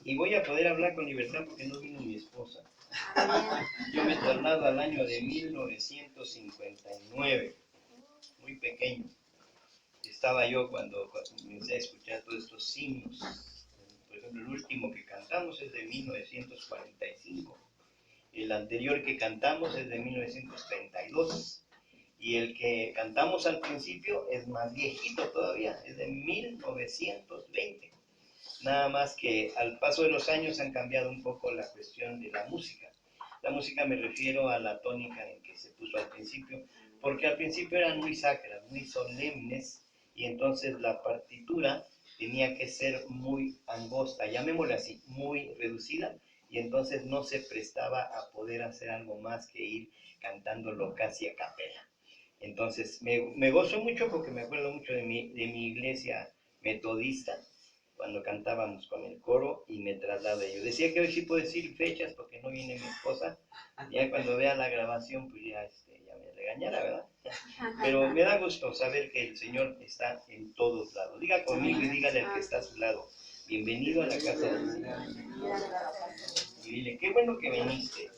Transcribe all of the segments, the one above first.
y voy a poder hablar con libertad porque no vino mi esposa. Yo me traslado al año de 1959, muy pequeño. Estaba yo cuando comencé a escuchar todos estos himnos. Por ejemplo, el último que cantamos es de 1945. El anterior que cantamos es de 1932. Y el que cantamos al principio es más viejito todavía, es de 1920. Nada más que al paso de los años han cambiado un poco la cuestión de la música. La música me refiero a la tónica en que se puso al principio, porque al principio eran muy sacras, muy solemnes, y entonces la partitura tenía que ser muy angosta, llamémosle así, muy reducida, y entonces no se prestaba a poder hacer algo más que ir cantándolo casi a capela. Entonces me gozo mucho porque me acuerdo mucho de mi iglesia metodista, cuando cantábamos con el coro y me trasladé. Yo decía que hoy sí puedo decir fechas porque no viene mi esposa. Ya cuando vea la grabación, pues ya me regañará, ¿verdad? Pero me da gusto saber que el Señor está en todos lados. Diga conmigo y dígale al que está a su lado, bienvenido a la casa del Señor. Y dile, qué bueno que viniste.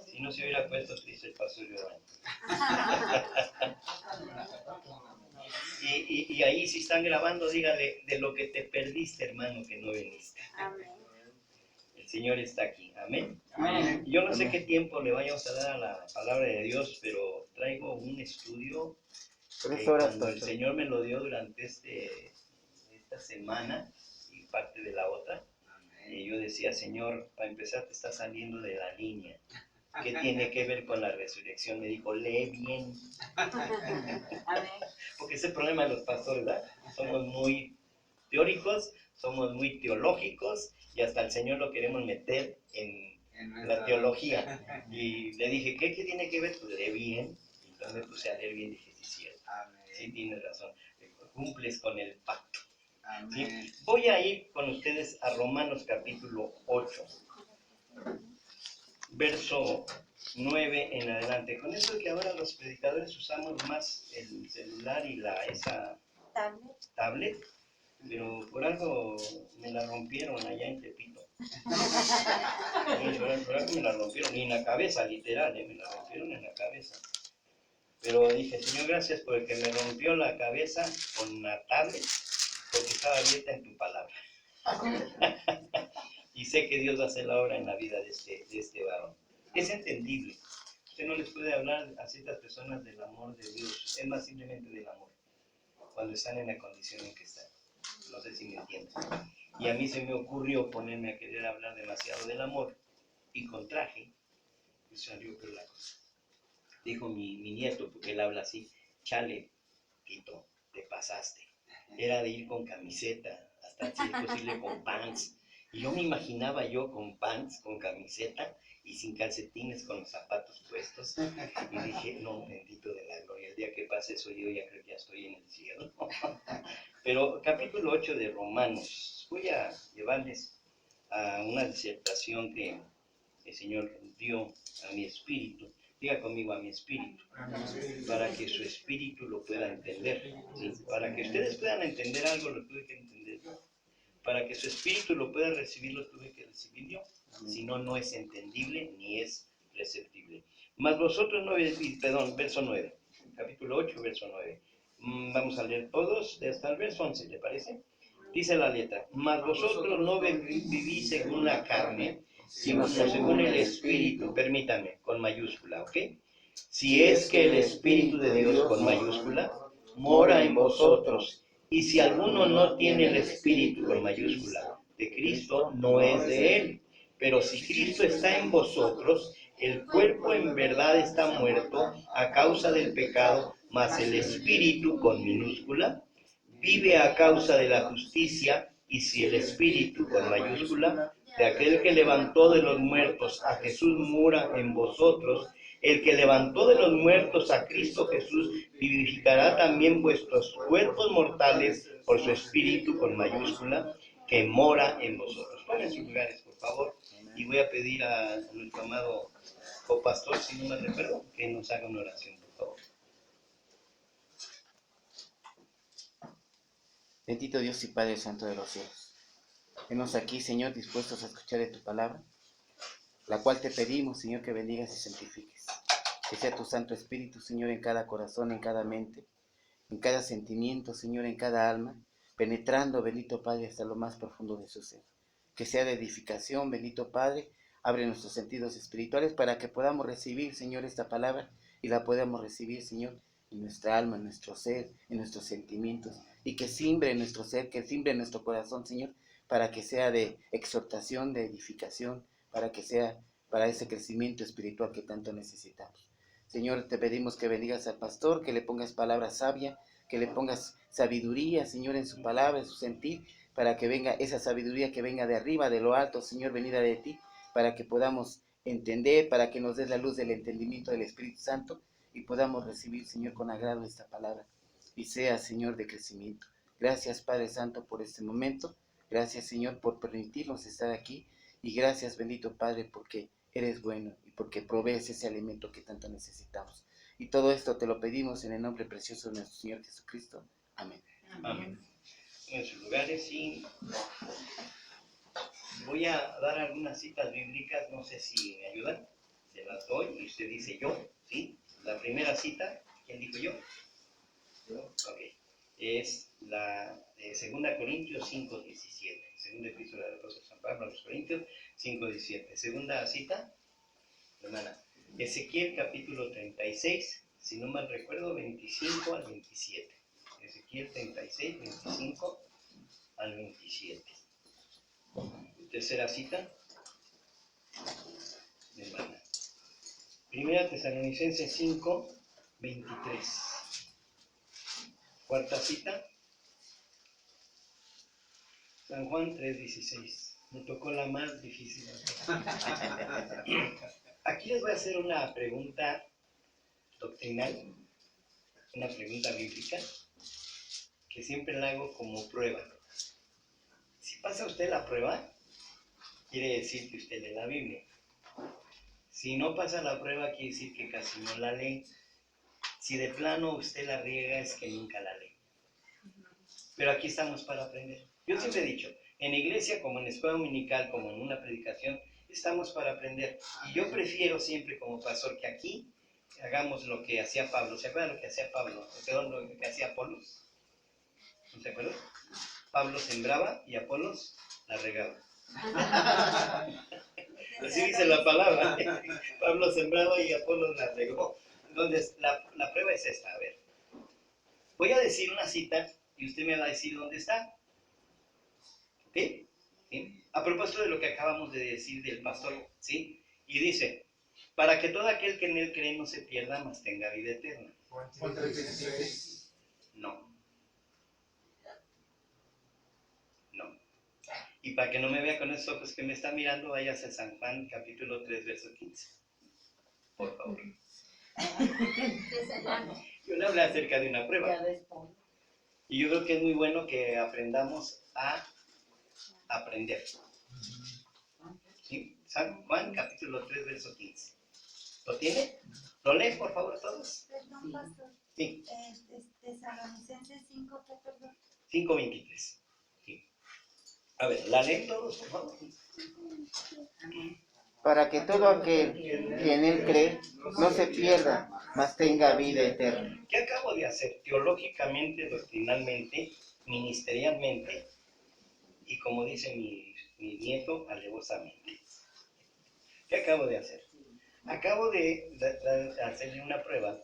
Si no se hubiera puesto triste el pastor Giovanni. Y ahí si están grabando, dígale de lo que te perdiste, hermano, que no viniste. Amén. El Señor está aquí. Amén. Amén. Yo no sé qué tiempo le vayamos a dar a la palabra de Dios, pero traigo un estudio que cuando el Señor me lo dio durante esta semana y parte de la otra, yo decía, Señor, para empezar te está saliendo de la línea. ¿Qué tiene que ver con la resurrección? Me dijo, lee bien. Porque ese es el problema de los pastores, ¿verdad? Somos muy teóricos, somos muy teológicos y hasta el Señor lo queremos meter en la teología. Y le dije, ¿qué tiene que ver? Pues lee bien. Entonces me puse a leer bien y dije, sí, cierto. Sí, tienes razón. Cumples con el pacto. ¿Sí? Voy a ir con ustedes a Romanos capítulo 8. Verso 9 en adelante. Con eso de que ahora los predicadores usamos más el celular y esa tablet, pero por algo me la rompieron allá en Tepito. Por algo me la rompieron, y en la cabeza, literal, me la rompieron en la cabeza. Pero dije, Señor, gracias por el que me rompió la cabeza con la tablet, porque estaba abierta en tu palabra. Y sé que Dios va a hacer la obra en la vida de este varón. Es entendible. Usted no les puede hablar a ciertas personas del amor de Dios, es más simplemente del amor, cuando están en la condición en que están. No sé si me entienden. Y a mí se me ocurrió ponerme a querer hablar demasiado del amor, y con traje, y salió por la cosa. Dijo mi nieto, porque él habla así, chale, Tito, te pasaste. Era de ir con camiseta, hasta si es posible con pants. Y yo me imaginaba yo con pants, con camiseta y sin calcetines, con los zapatos puestos. Y dije, no, bendito de la gloria, el día que pase eso yo ya creo que ya estoy en el cielo. Pero capítulo 8 de Romanos, voy a llevarles a una disertación que el Señor dio a mi espíritu. Diga conmigo, a mi espíritu, para que su espíritu lo pueda entender. ¿Sí? Para que ustedes puedan entender algo, lo tuve que entender yo. Para que su espíritu lo pueda recibir, lo tuve que recibir yo. Si no, no es entendible ni es receptible. Mas vosotros verso 9, capítulo 8, verso 9. Vamos a leer todos hasta el verso 11, ¿le parece? Dice la letra, mas vosotros no vivís según la carne, sino según el Espíritu, permítanme, con mayúscula, ¿ok? Si es que el Espíritu de Dios, con mayúscula, mora en vosotros, y si alguno no tiene el Espíritu, con mayúscula, de Cristo, no es de él. Pero si Cristo está en vosotros, el cuerpo en verdad está muerto a causa del pecado, mas el Espíritu, con minúscula, vive a causa de la justicia. Y si el Espíritu, con mayúscula, de aquel que levantó de los muertos a Jesús mora en vosotros, el que levantó de los muertos a Cristo Jesús vivificará también vuestros cuerpos mortales por su Espíritu, con mayúscula, que mora en vosotros. Tomen sus lugares, por favor, y voy a pedir a nuestro amado copastor, si no me recuerdo, que nos haga una oración, por favor. Bendito Dios y Padre Santo de los cielos. Venos aquí, Señor, dispuestos a escuchar de tu palabra, la cual te pedimos, Señor, que bendigas y santifiques. Que sea tu Santo Espíritu, Señor, en cada corazón, en cada mente, en cada sentimiento, Señor, en cada alma, penetrando, bendito Padre, hasta lo más profundo de su ser. Que sea de edificación, bendito Padre, abre nuestros sentidos espirituales para que podamos recibir, Señor, esta palabra y la podamos recibir, Señor, en nuestra alma, en nuestro ser, en nuestros sentimientos, y que simbre en nuestro ser, que simbre en nuestro corazón, Señor, para que sea de exhortación, de edificación, para que sea para ese crecimiento espiritual que tanto necesitamos. Señor, te pedimos que bendigas al pastor, que le pongas palabra sabia, que le pongas sabiduría, Señor, en su palabra, en su sentir, para que venga esa sabiduría que venga de arriba, de lo alto, Señor, venida de ti, para que podamos entender, para que nos des la luz del entendimiento del Espíritu Santo y podamos recibir, Señor, con agrado esta palabra y sea, Señor, de crecimiento. Gracias, Padre Santo, por este momento. Gracias, Señor, por permitirnos estar aquí y gracias, bendito Padre, porque eres bueno y porque provees ese alimento que tanto necesitamos. Y todo esto te lo pedimos en el nombre precioso de nuestro Señor Jesucristo. Amén. Amén. En sus lugares, sí. Voy a dar algunas citas bíblicas, no sé si me ayudan. Se las doy y usted dice yo, ¿sí? La primera cita, ¿quién dijo yo? Ok. Es la de 2 Corintios 5:17. Segunda epístola del apóstol San Pablo a los Corintios 5:17. Segunda cita, hermana. Ezequiel capítulo 36, si no mal recuerdo, 25 al 27. Ezequiel 36, 25 al 27. Tercera cita, hermana. Primera Tesalonicenses 5, 23. Cuarta cita, San Juan 3:16. Me tocó la más difícil. Aquí les voy a hacer una pregunta doctrinal, una pregunta bíblica, que siempre la hago como prueba. Si pasa usted la prueba, quiere decir que usted lee la Biblia. Si no pasa la prueba, quiere decir que casi no la lee. Si de plano usted la riega, es que nunca la lee. Pero aquí estamos para aprender. Yo siempre he dicho, en iglesia, como en escuela dominical, como en una predicación, estamos para aprender. Y yo prefiero siempre como pastor que aquí hagamos lo que hacía Pablo. ¿Se acuerdan lo que hacía Pablo? Perdón, lo que hacía Apolos. ¿No se acuerdan? Pablo sembraba y Apolos la regaba. Así dice la palabra. Pablo sembraba y Apolos la regó. Entonces, la prueba es esta. A ver, voy a decir una cita y usted me va a decir dónde está. ¿Ok? ¿Sí? A propósito de lo que acabamos de decir del pastor, ¿sí? Y dice, para que todo aquel que en él cree no se pierda, mas tenga vida eterna. No. No. Y para que no me vea con esos ojos que me está mirando, váyase a San Juan, capítulo 3, verso 15. Por favor. Yo le hablé acerca de una prueba. Y yo creo que es muy bueno que aprendamos a aprender. ¿Sí? San Juan, capítulo 3, verso 15. ¿Lo tiene? ¿Lo leen, por favor, todos? Perdón, pastor. Sí. Tesalonicenses 5, ¿qué, perdón? 5:23. Sí. A ver, ¿la leen todos, por favor? Para que todo aquel que en él cree no se pierda, mas tenga vida eterna. ¿Qué acabo de hacer? Teológicamente, doctrinalmente, ministerialmente, y como dice mi nieto, alevosamente. ¿Qué acabo de hacer? Acabo de hacerle una prueba,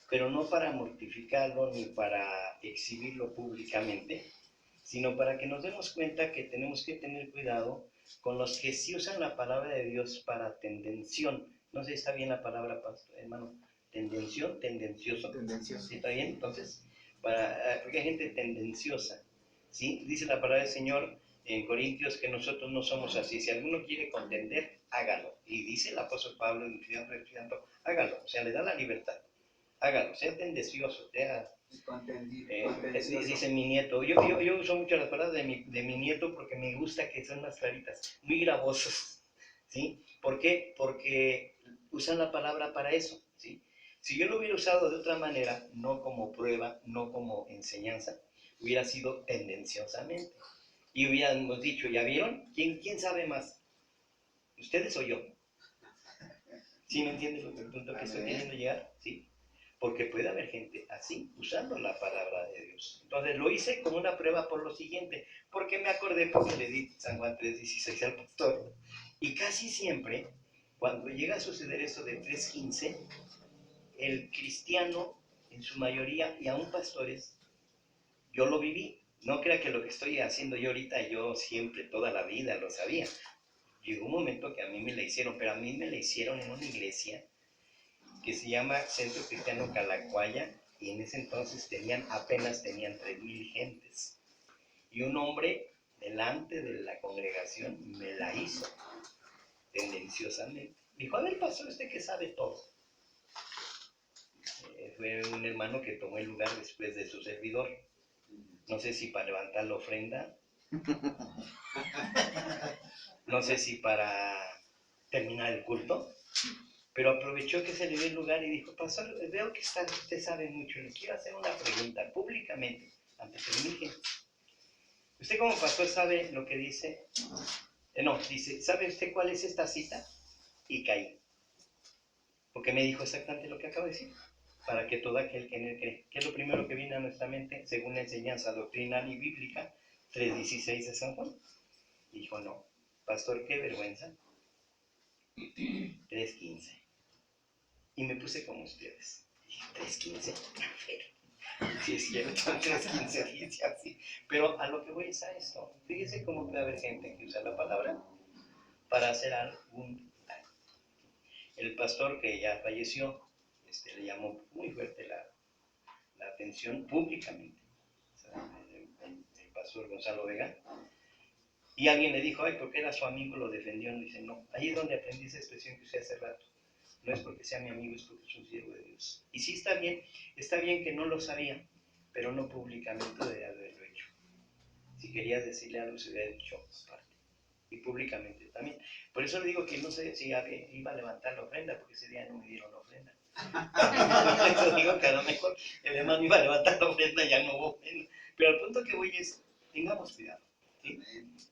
pero no para mortificarlo ni para exhibirlo públicamente, sino para que nos demos cuenta que tenemos que tener cuidado con los que sí usan la palabra de Dios para tendención. No sé si está bien la palabra, hermano. Tendención, tendencioso. Tendencioso. ¿Sí está bien? Entonces, porque hay gente tendenciosa. ¿Sí? Dice la palabra del Señor en Corintios que nosotros no somos así. Si alguno quiere contender, hágalo. Y dice el apóstol Pablo, hágalo. O sea, le da la libertad. Hágalo, sea tendencioso, sea... dice mi nieto, yo uso mucho las palabras de mi nieto porque me gusta que son más claritas, muy gravosos, ¿sí? ¿Por qué? Porque usan la palabra para eso, ¿sí? Si yo lo hubiera usado de otra manera, no como prueba, no como enseñanza, hubiera sido tendenciosamente. Y hubiéramos dicho, ¿ya vieron? ¿Quién sabe más? ¿Ustedes o yo? ¿Sí me entiendes el punto que estoy queriendo llegar? Sí. Porque puede haber gente así, usando la palabra de Dios. Entonces lo hice como una prueba por lo siguiente, porque me acordé porque le di San Juan 3:16 al pastor. Y casi siempre, cuando llega a suceder eso de 3:15, el cristiano, en su mayoría, y aún pastores, yo lo viví. No crea que lo que estoy haciendo yo ahorita, yo siempre, toda la vida lo sabía. Llegó un momento que a mí me la hicieron, pero a mí me la hicieron en una iglesia que se llama Centro Cristiano Calacuaya, y en ese entonces apenas tenían 3,000 gentes. Y un hombre delante de la congregación me la hizo, tendenciosamente. Dijo, a ver, pastor, usted que sabe todo. Fue un hermano que tomó el lugar después de su servidor. No sé si para levantar la ofrenda, no sé si para terminar el culto, pero aprovechó que se le dio el lugar y dijo, pastor, veo que usted sabe mucho, le quiero hacer una pregunta públicamente ante 3,000 gente. ¿Usted como pastor sabe lo que dice? Dice, ¿sabe usted cuál es esta cita? Y caí, porque me dijo exactamente lo que acabo de decir, para que todo aquel que en él cree, que es lo primero que viene a nuestra mente, según la enseñanza doctrinal y bíblica, 3:16 de San Juan. Y dijo, no, pastor, qué vergüenza, 3:15. Y me puse como ustedes. Dije, 3:15, sí es cierto, 3:15 dice así. Pero a lo que voy es a esto. Fíjese cómo puede haber gente que usa la palabra para hacer algún daño. El pastor que ya falleció, le llamó muy fuerte la atención públicamente. O sea, el pastor Gonzalo Vega. Y alguien le dijo, ay, porque era su amigo, lo defendió. Y dice, no, ahí es donde aprendí esa expresión que usé hace rato. No es porque sea mi amigo, es porque es un siervo de Dios. Y sí está bien que no lo sabía, pero no públicamente de haberlo hecho. Si querías decirle algo, se hubiera dicho aparte. Y públicamente también. Por eso le digo que no sé si iba a levantar la ofrenda, porque ese día no me dieron la ofrenda. Por eso digo que a lo mejor el hermano iba a levantar la ofrenda y ya no hubo ofrenda. Pero al punto que voy es, tengamos cuidado. ¿Sí?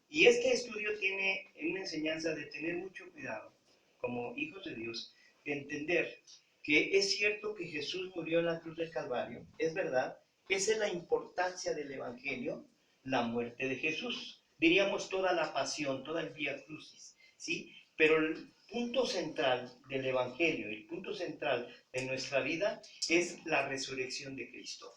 Y este estudio tiene una enseñanza de tener mucho cuidado, como hijos de Dios, de entender que es cierto que Jesús murió en la cruz del Calvario, es verdad, esa es la importancia del Evangelio, la muerte de Jesús, diríamos toda la pasión, toda el Vía Crucis, ¿sí? Pero el punto central del Evangelio, el punto central de nuestra vida es la resurrección de Cristo.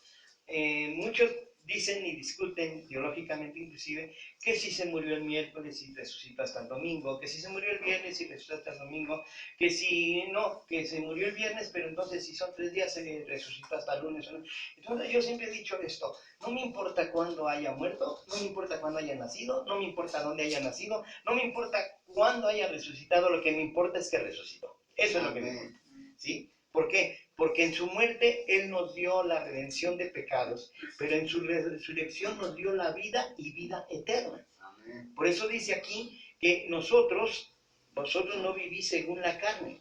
Muchos dicen y discuten teológicamente inclusive que si se murió el miércoles y resucitó hasta el domingo, que si se murió el viernes y resucitó hasta el domingo, que si no, que se murió el viernes, pero entonces si son 3 días se resucitó hasta el lunes. Entonces yo siempre he dicho esto, no me importa cuándo haya muerto, no me importa cuándo haya nacido, no me importa dónde haya nacido, no me importa cuándo haya resucitado, lo que me importa es que resucitó. Eso es lo que me importa, ¿sí? ¿Por qué? Porque en su muerte Él nos dio la redención de pecados, pero en su resurrección nos dio la vida y vida eterna. Amén. Por eso dice aquí que vosotros no vivís según la carne.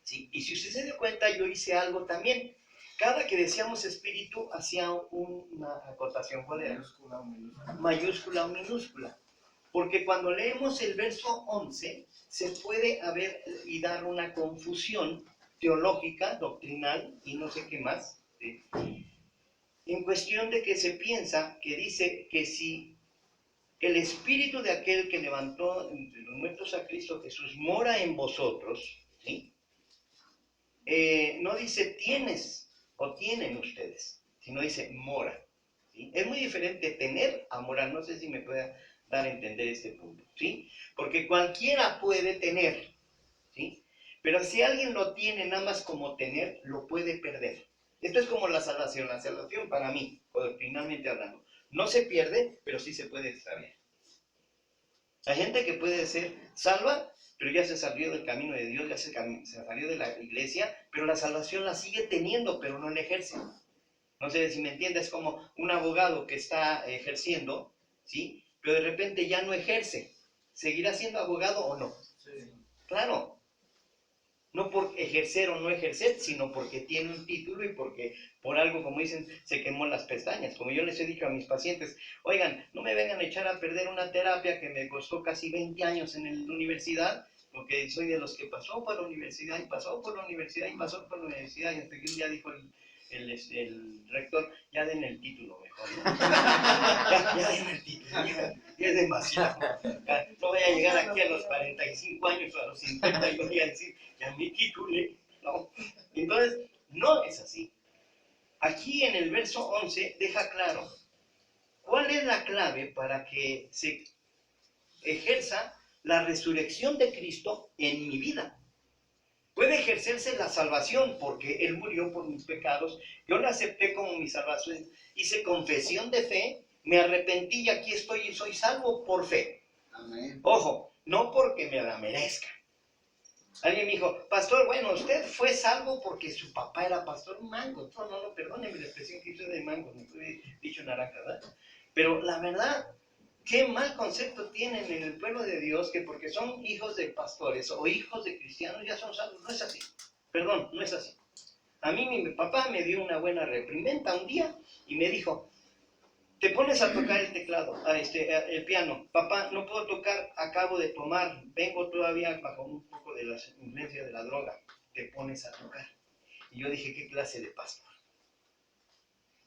¿Sí? Y si usted se dio cuenta, yo hice algo también. Cada que decíamos espíritu, hacía una acotación. ¿Cuál era? Mayúscula o minúscula. Mayúscula o minúscula. Porque cuando leemos el verso 11, se puede haber y dar una confusión teológica, doctrinal y no sé qué más, ¿sí? En cuestión de que se piensa que dice que si el espíritu de aquel que levantó entre los muertos a Cristo Jesús mora en vosotros, ¿sí? No dice tienes o tienen ustedes, sino dice mora, ¿sí? Es muy diferente tener a morar, no sé si me puede dar a entender este punto, ¿sí? Porque cualquiera puede tener, ¿sí? Pero si alguien lo tiene nada más como tener, lo puede perder. Esto es como la salvación. La salvación para mí, doctrinalmente hablando, no se pierde, pero sí se puede extraviar. Hay gente que puede ser salva, pero ya se salió del camino de Dios, ya se salió de la iglesia, pero la salvación la sigue teniendo, pero no la ejerce. No sé si me entiendes, es como un abogado que está ejerciendo, ¿sí? Pero de repente ya no ejerce. ¿Seguirá siendo abogado o no? Sí. Claro. No por ejercer o no ejercer, sino porque tiene un título y porque por algo, como dicen, se quemó las pestañas. Como yo les he dicho a mis pacientes, oigan, no me vengan a echar a perder una terapia que me costó casi 20 años en la universidad, porque soy de los que pasó por la universidad y pasó por la universidad y pasó por la universidad, y hasta que un día dijo el rector, ya den el título mejor, ¿no? ya den el título, ya es demasiado. No voy a llegar aquí a los 45 años o a los 50 y voy a decir, ya me titulé, ¿no? Entonces, no es así. Aquí en el verso 11 deja claro, ¿cuál es la clave para que se ejerza la resurrección de Cristo en mi vida? Puede ejercerse la salvación porque Él murió por mis pecados, yo lo acepté como mi salvación, hice confesión de fe, me arrepentí y aquí estoy y soy salvo por fe. Amén. Ojo, no porque me la merezca. Alguien me dijo, pastor, bueno, usted fue salvo porque su papá era pastor. Mango, no, perdóneme la expresión que hice de mango, no fue dicho naranja, ¿verdad? Pero la verdad, qué mal concepto tienen en el pueblo de Dios que porque son hijos de pastores o hijos de cristianos ya son salvos. No es así. Perdón, no es así. A mí mi papá me dio una buena reprimenda un día y me dijo, te pones a tocar el teclado, el piano. Papá, no puedo tocar, acabo de tomar, vengo todavía bajo un poco de la influencia de la droga. Te pones a tocar. Y yo dije, ¿qué clase de pastor?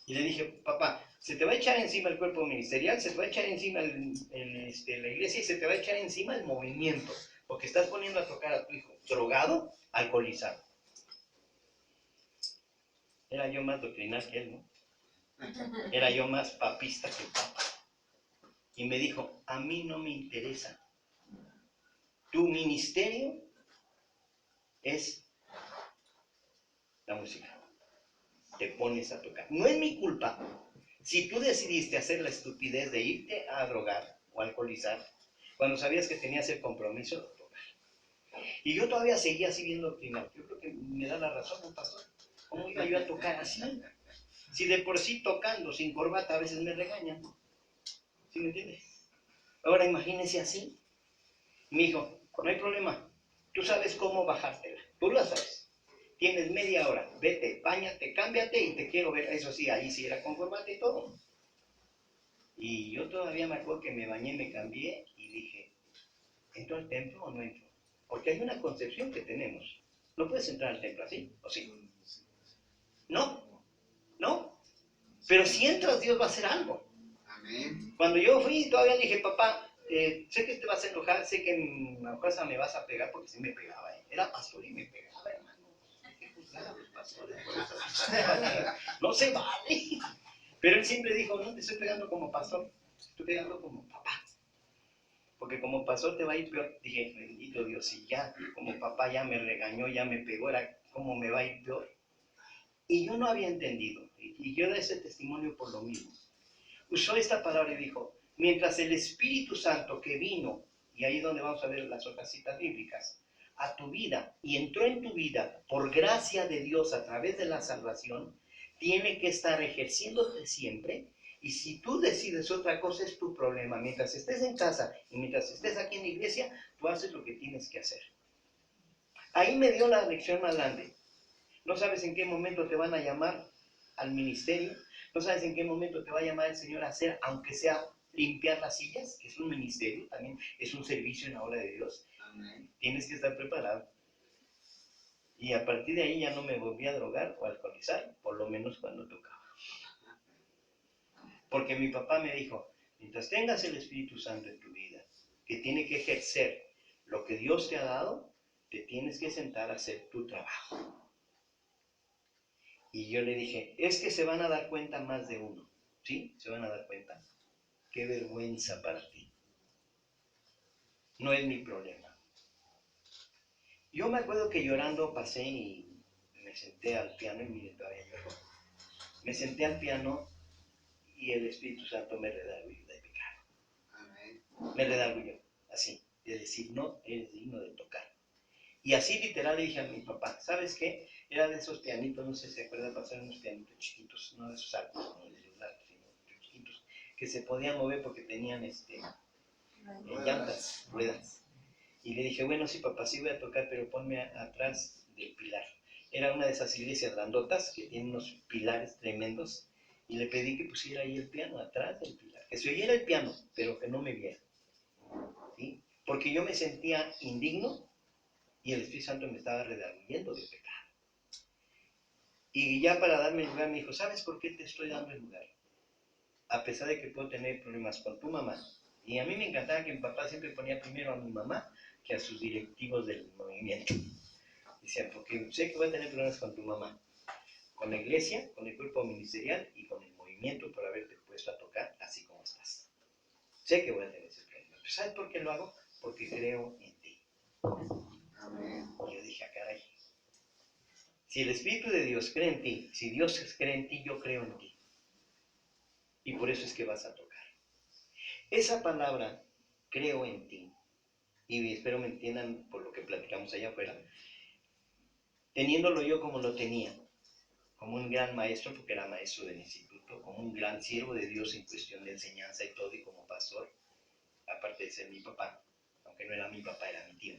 Y le dije, papá, se te va a echar encima el cuerpo ministerial, se te va a echar encima la iglesia y se te va a echar encima el movimiento, porque estás poniendo a tocar a tu hijo drogado, alcoholizado. Era yo más doctrinal que él, ¿no? Era yo más papista que el papa. Y me dijo, a mí no me interesa. Tu ministerio es la música. Te pones a tocar. No es mi culpa. Si tú decidiste hacer la estupidez de irte a drogar o alcoholizar, cuando sabías que tenías el compromiso de tocar. Y yo todavía seguía así bien doctrinal. Yo creo que me da la razón el pastor. ¿Cómo iba yo a tocar así? Si de por sí tocando sin corbata a veces me regañan. ¿Sí me entiendes? Ahora imagínese así. Me dijo, no hay problema. Tú sabes cómo bajártela. Tú la sabes. Tienes media hora. Vete, báñate, cámbiate y te quiero ver. Eso sí, ahí sí era con corbata y todo. Y yo todavía me acuerdo que me bañé, me cambié y dije, ¿entro al templo o no entro? Porque hay una concepción que tenemos. No puedes entrar al templo así, ¿o sí? No, no. Pero si entras, Dios va a hacer algo. Amén. Cuando yo fui, todavía dije, papá, sé que te vas a enojar, sé que en la casa me vas a pegar, porque sí me pegaba. Era pastor y me pegaba, hermano. Hay que juzgar a los pastores por esas situaciones. No se vale. Pero él siempre dijo, no te estoy pegando como pastor, te estoy pegando como papá. Porque como pastor te va a ir peor. Dije, bendito Dios, si ya como papá ya me regañó, ya me pegó, era como me va a ir peor. Y yo no había entendido. Y yo doy ese testimonio por lo mismo. Usó esta palabra y dijo, mientras el Espíritu Santo que vino, y ahí es donde vamos a ver las otras citas bíblicas, a tu vida y entró en tu vida por gracia de Dios a través de la salvación, tiene que estar ejerciéndote siempre. Y si tú decides otra cosa es tu problema. Mientras estés en casa y mientras estés aquí en la iglesia, tú haces lo que tienes que hacer. Ahí me dio la lección más grande. No sabes en qué momento te van a llamar al ministerio. No sabes en qué momento te va a llamar el Señor a hacer, aunque sea limpiar las sillas, que es un ministerio, también es un servicio en la obra de Dios. Amén. Tienes que estar preparado. Y a partir de ahí ya no me volví a drogar o a alcoholizar, por lo menos cuando tocaba. Porque mi papá me dijo, mientras tengas el Espíritu Santo en tu vida, que tiene que ejercer lo que Dios te ha dado, te tienes que sentar a hacer tu trabajo. Y yo le dije, es que se van a dar cuenta más de uno. ¿Sí? Se van a dar cuenta. Qué vergüenza para ti. No es mi problema. Yo me acuerdo que llorando pasé y me senté al piano, y miren, todavía lloro. Me senté al piano y el Espíritu Santo me redarguyó de pecado. Amén. Me redarguyó, así, de decir, no eres digno de tocar. Y así literal le dije a mi papá, ¿sabes qué? Era de esos pianitos, no sé si se acuerdan, pasaron unos pianitos chiquitos, no de esos altos, no de los largos, sino chiquitos, que se podían mover porque tenían llantas, ruedas. Y le dije, bueno, sí, papá, sí voy a tocar, pero ponme atrás del pilar. Era una de esas iglesias grandotas que tienen unos pilares tremendos. Y le pedí que pusiera ahí el piano, atrás del pilar. Que se oyera el piano, pero que no me viera. ¿Sí? Porque yo me sentía indigno y el Espíritu Santo me estaba redarguyendo de pecado. Y ya para darme el lugar me dijo, ¿sabes por qué te estoy dando el lugar? A pesar de que puedo tener problemas con tu mamá. Y a mí me encantaba que mi papá siempre ponía primero a mi mamá que a sus directivos del movimiento. Decían, porque sé que voy a tener problemas con tu mamá, con la iglesia, con el cuerpo ministerial y con el movimiento por haberte puesto a tocar así como estás. Sé que voy a tener ese problema. ¿Pero sabes por qué lo hago? Porque creo en ti. Amén. Y yo dije, caray, si el Espíritu de Dios cree en ti, si Dios cree en ti, yo creo en ti. Y por eso es que vas a tocar. Esa palabra, creo en ti, y espero me entiendan por lo que platicamos allá afuera, teniéndolo yo como lo tenía, como un gran maestro, porque era maestro del instituto, como un gran siervo de Dios en cuestión de enseñanza y todo, y como pastor, aparte de ser mi papá, aunque no era mi papá, era mi tío.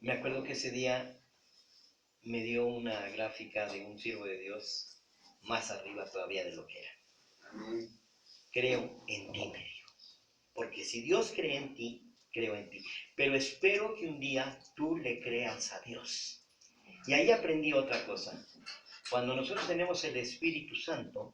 Me acuerdo que ese día me dio una gráfica de un siervo de Dios más arriba todavía de lo que era. Amén. Creo en ti, me dijo. Porque si Dios cree en ti, creo en ti. Pero espero que un día tú le creas a Dios. Y ahí aprendí otra cosa. Cuando nosotros tenemos el Espíritu Santo,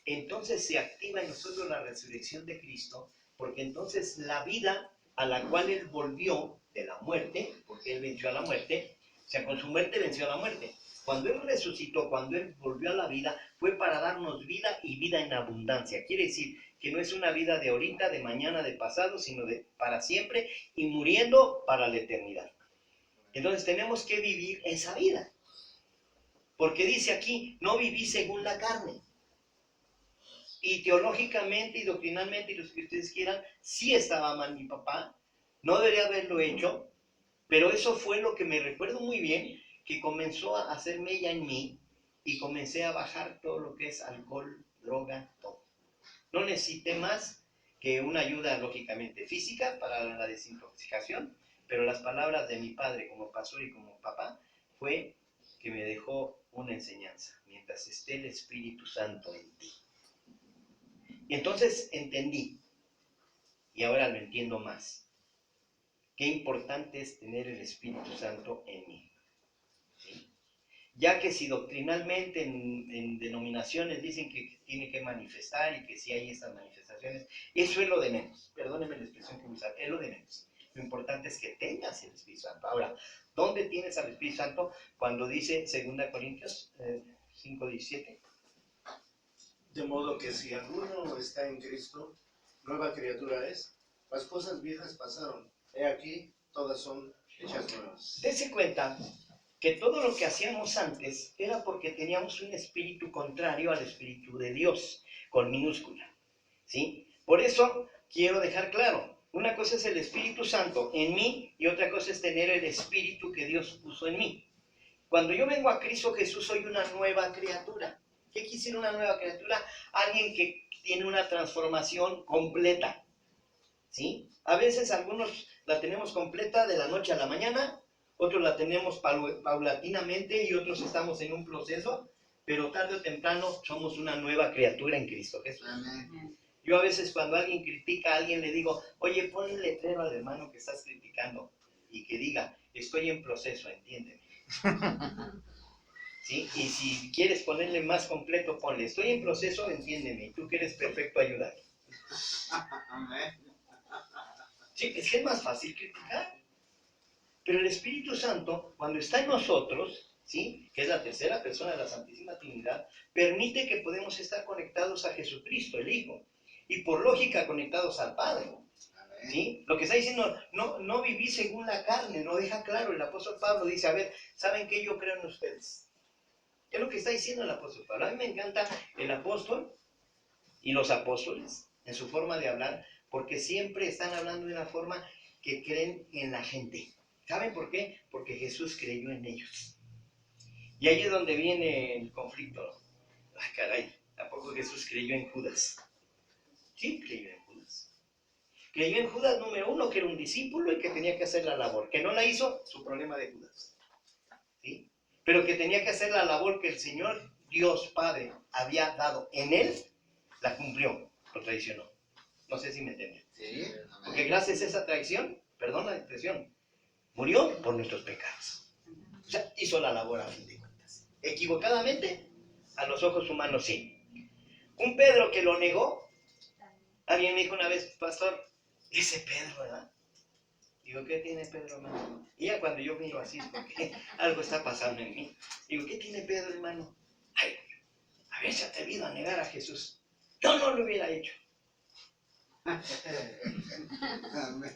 entonces se activa en nosotros la resurrección de Cristo, porque entonces la vida a la cual Él volvió de la muerte, porque Él venció a la muerte, o sea, con su muerte venció a la muerte. Cuando Él resucitó, cuando Él volvió a la vida, fue para darnos vida y vida en abundancia. Quiere decir que no es una vida de ahorita, de mañana, de pasado, sino de para siempre y muriendo para la eternidad. Entonces tenemos que vivir esa vida. Porque dice aquí, no viví según la carne. Y teológicamente y doctrinalmente, y los que ustedes quieran, sí estaba mal mi papá, no debería haberlo hecho, pero eso fue lo que me recuerdo muy bien, que comenzó a hacer mella en mí y comencé a bajar todo lo que es alcohol, droga, todo. No necesité más que una ayuda lógicamente física para la desintoxicación, pero las palabras de mi padre como pastor y como papá fue que me dejó una enseñanza, mientras esté el Espíritu Santo en ti. Y entonces entendí, y ahora lo entiendo más, qué importante es tener el Espíritu Santo en mí. ¿Sí? Ya que si doctrinalmente en denominaciones dicen que tiene que manifestar y que si hay estas manifestaciones, eso es lo de menos. Perdónenme la expresión que usar, es lo de menos. Lo importante es que tengas el Espíritu Santo. Ahora, ¿dónde tienes al Espíritu Santo? Cuando dice 2 Corintios 5:17. De modo que si alguno está en Cristo, nueva criatura es. Las cosas viejas pasaron. He aquí, todas son hechas nuevas. Dese cuenta que todo lo que hacíamos antes era porque teníamos un espíritu contrario al espíritu de Dios, con minúscula, ¿sí? Por eso quiero dejar claro, una cosa es el Espíritu Santo en mí y otra cosa es tener el espíritu que Dios puso en mí. Cuando yo vengo a Cristo Jesús soy una nueva criatura. ¿Qué quisiera una nueva criatura? Alguien que tiene una transformación completa, ¿sí? A veces algunos la tenemos completa de la noche a la mañana, otros la tenemos paulatinamente y otros estamos en un proceso, pero tarde o temprano somos una nueva criatura en Cristo Jesús. Amén. Yo a veces cuando alguien critica a alguien le digo, oye, ponle un letrero al hermano que estás criticando y que diga, estoy en proceso, entiéndeme. ¿Sí? Y si quieres ponerle más completo, ponle, estoy en proceso, entiéndeme, y tú que eres perfecto, ayúdame. Amén. Sí, es que es más fácil criticar. Pero el Espíritu Santo, cuando está en nosotros, ¿sí? Que es la tercera persona de la Santísima Trinidad, permite que podemos estar conectados a Jesucristo, el Hijo, y por lógica conectados al Padre. ¿Sí? Lo que está diciendo, no viví según la carne, lo deja claro. El apóstol Pablo dice, a ver, ¿saben qué yo creo en ustedes? ¿Qué es lo que está diciendo el apóstol Pablo? A mí me encanta el apóstol y los apóstoles en su forma de hablar, porque siempre están hablando de una forma que creen en la gente. ¿Saben por qué? Porque Jesús creyó en ellos. Y ahí es donde viene el conflicto. Ay, caray, ¿a poco Jesús creyó en Judas? Sí, creyó en Judas. Creyó en Judas número 1, que era un discípulo y que tenía que hacer la labor. Que no la hizo, su problema de Judas. ¿Sí? Pero que tenía que hacer la labor que el Señor Dios Padre había dado en él, la cumplió, lo traicionó. No sé si me entienden. Sí. Porque gracias a esa traición, perdón la expresión, murió por nuestros pecados. O sea, hizo la labor a fin de cuentas. Equivocadamente, a los ojos humanos sí. Un Pedro que lo negó, alguien me dijo una vez, pastor, ese Pedro, ¿verdad? Digo, ¿qué tiene Pedro, hermano? Y ya cuando yo miro así, porque algo está pasando en mí. Digo, ¿qué tiene Pedro, hermano? Ay, haberse atrevido a negar a Jesús. Yo no lo hubiera hecho.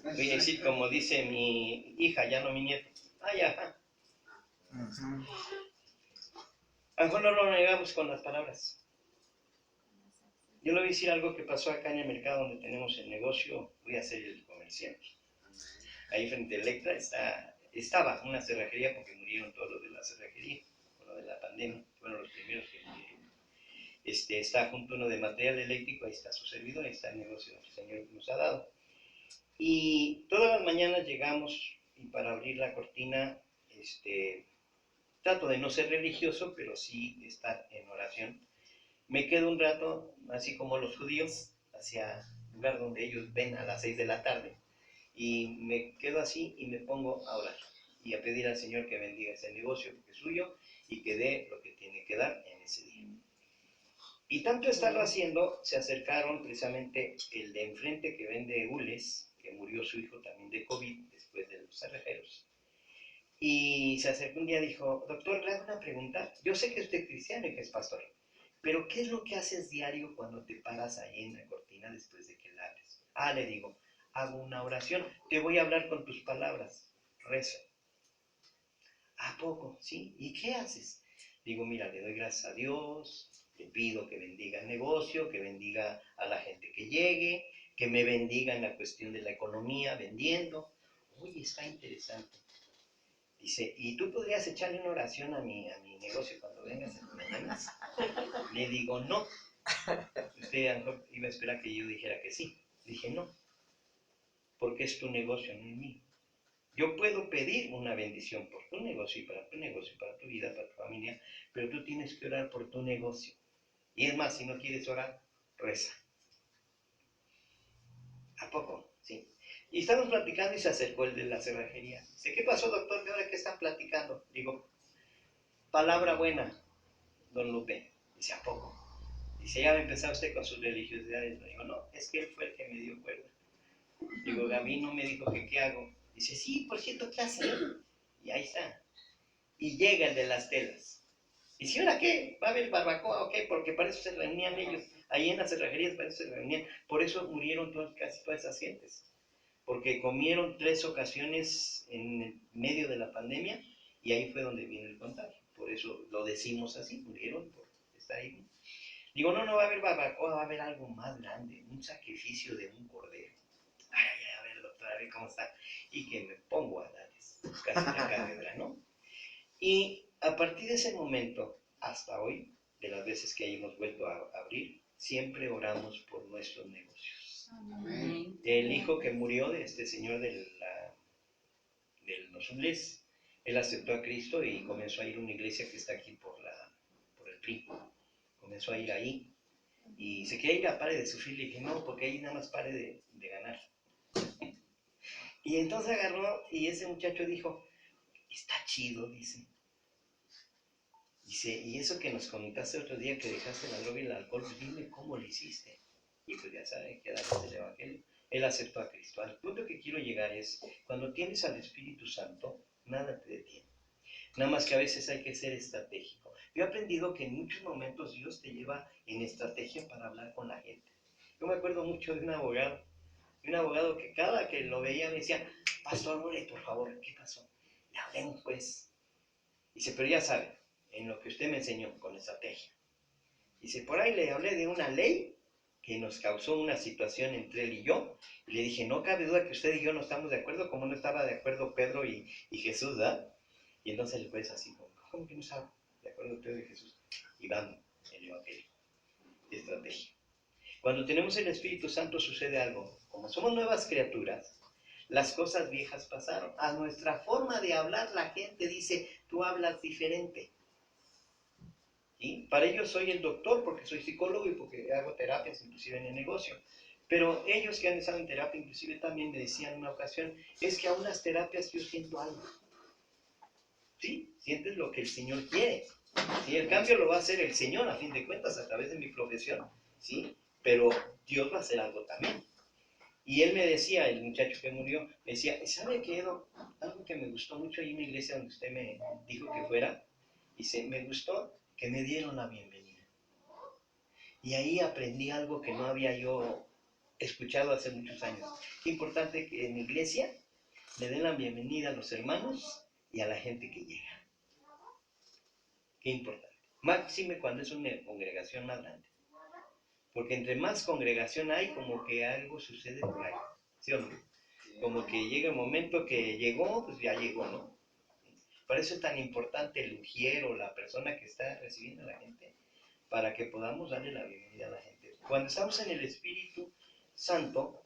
Voy a decir, como dice mi hija, ya no mi nieto. Ay, ajá. A lo mejor no lo negamos con las palabras. Yo le voy a decir algo que pasó acá en el mercado donde tenemos el negocio. Voy a hacer el comercial. Ahí frente a Electra estaba una cerrajería porque murieron todos los de la cerrajería, con lo de la pandemia. Fueron los primeros que murieron. Está junto uno de material eléctrico, ahí está su servidor, ahí está el negocio que el Señor nos ha dado. Y todas las mañanas llegamos y para abrir la cortina, trato de no ser religioso, pero sí estar en oración. Me quedo un rato, así como los judíos, hacia el lugar donde ellos ven a las 6 de la tarde. Y me quedo así y me pongo a orar y a pedir al Señor que bendiga ese negocio porque es suyo y que dé lo que tiene que dar en ese día. Y tanto estarlo haciendo, se acercaron precisamente el de enfrente que vende hules, que murió su hijo también de COVID después de los cerrajeros. Y se acercó un día y dijo, doctor, le hago una pregunta. Yo sé que usted es cristiano y que es pastor, pero ¿qué es lo que haces diario cuando te paras ahí en la cortina después de que la abres? Ah, le digo, hago una oración, te voy a hablar con tus palabras, rezo. ¿A poco? ¿Sí? ¿Y qué haces? Digo, mira, le doy gracias a Dios, le pido que bendiga el negocio, que bendiga a la gente que llegue, que me bendiga en la cuestión de la economía, vendiendo. Oye, está interesante. Dice, ¿y tú podrías echarle una oración a mi negocio cuando vengas en las mañanas? Le digo, no. Usted a lo mejor iba a esperar que yo dijera que sí. Dije, no, porque es tu negocio, no es mío. Yo puedo pedir una bendición por tu negocio y para tu negocio, para tu vida, para tu familia, pero tú tienes que orar por tu negocio. Y es más, si no quieres orar, reza. ¿A poco? Sí. Y estamos platicando y se acercó el de la cerrajería. Dice, ¿qué pasó, doctor? ¿De ahora qué están platicando? Digo, palabra buena, don Lupe. Dice, ¿a poco? Dice, ya va a empezar usted con sus religiosidades. Le digo, no, es que él fue el que me dio cuerda. Digo, Gaby no me dijo que qué hago. Dice, sí, por cierto, ¿qué hace? Y ahí está. Y llega el de las telas. Dice, ¿ahora qué? ¿Va a haber barbacoa o qué? Porque para eso se reunían ellos. Ahí en las cerrajerías para eso se reunían. Por eso murieron casi todas esas gentes. Porque comieron 3 ocasiones en el medio de la pandemia y ahí fue donde vino el contagio. Por eso lo decimos así, murieron por estar ahí. Digo, no va a haber barbacoa, va a haber algo más grande, un sacrificio de un cordero. Ay, a ver, doctor, a ver cómo está. Y que me pongo a darles casi la cátedra, ¿no? Y a partir de ese momento, hasta hoy, de las veces que hemos vuelto a abrir, siempre oramos por nuestros negocios. Amén. El hijo que murió de este señor del Nosules, él aceptó a Cristo y comenzó a ir a una iglesia que está aquí por el PRI. Comenzó a ir ahí y se quería ir a pare de sufrir. Le dije, no, porque ahí nada más pare de ganar. Y entonces agarró y ese muchacho dijo, está chido, dice. Dice, y eso que nos comentaste otro día que dejaste la droga y el alcohol, dime cómo lo hiciste. Y pues ya saben que darles el evangelio. Él aceptó a Cristo. Al punto que quiero llegar es, cuando tienes al Espíritu Santo, nada te detiene. Nada más que a veces hay que ser estratégico. Yo he aprendido que en muchos momentos Dios te lleva en estrategia para hablar con la gente. Yo me acuerdo mucho de un abogado que cada que lo veía me decía, pastor, ore por favor, ¿qué pasó? Le hablé a un juez. Dice, pero ya sabe, en lo que usted me enseñó, con estrategia. Dice, por ahí le hablé de una ley que nos causó una situación entre él y yo. Y le dije, no cabe duda que usted y yo no estamos de acuerdo, como no estaba de acuerdo Pedro y Jesús, ¿verdad? Y entonces el juez así, ¿cómo que no estaba de acuerdo Pedro y Jesús? Y vamos, el evangelio, estrategia. Cuando tenemos el Espíritu Santo sucede algo. como somos nuevas criaturas, las cosas viejas pasaron. A nuestra forma de hablar, la gente dice, tú hablas diferente. ¿Sí? Para ellos soy el doctor, porque soy psicólogo y porque hago terapias, inclusive en el negocio. Pero ellos que han estado en terapia, inclusive también me decían en una ocasión, es que a unas terapias yo siento algo. ¿Sí? Sientes lo que el Señor quiere. ¿Sí? El cambio lo va a hacer el Señor, a fin de cuentas, a través de mi profesión. ¿Sí? Pero Dios va a hacer algo también. Y él me decía, el muchacho que murió, me decía, ¿sabe qué, Edo? Algo que me gustó mucho ahí en la iglesia donde usted me dijo que fuera. Dice, me gustó que me dieron la bienvenida. Y ahí aprendí algo que no había yo escuchado hace muchos años. Qué importante que en la iglesia le den la bienvenida a los hermanos y a la gente que llega. Qué importante. Máxime cuando es una congregación más grande. Porque entre más congregación hay, como que algo sucede por ahí. ¿Sí o no? Como que llega el momento que llegó, pues ya llegó, ¿no? Por eso es tan importante el ujier o la persona que está recibiendo a la gente, para que podamos darle la bienvenida a la gente. Cuando estamos en el Espíritu Santo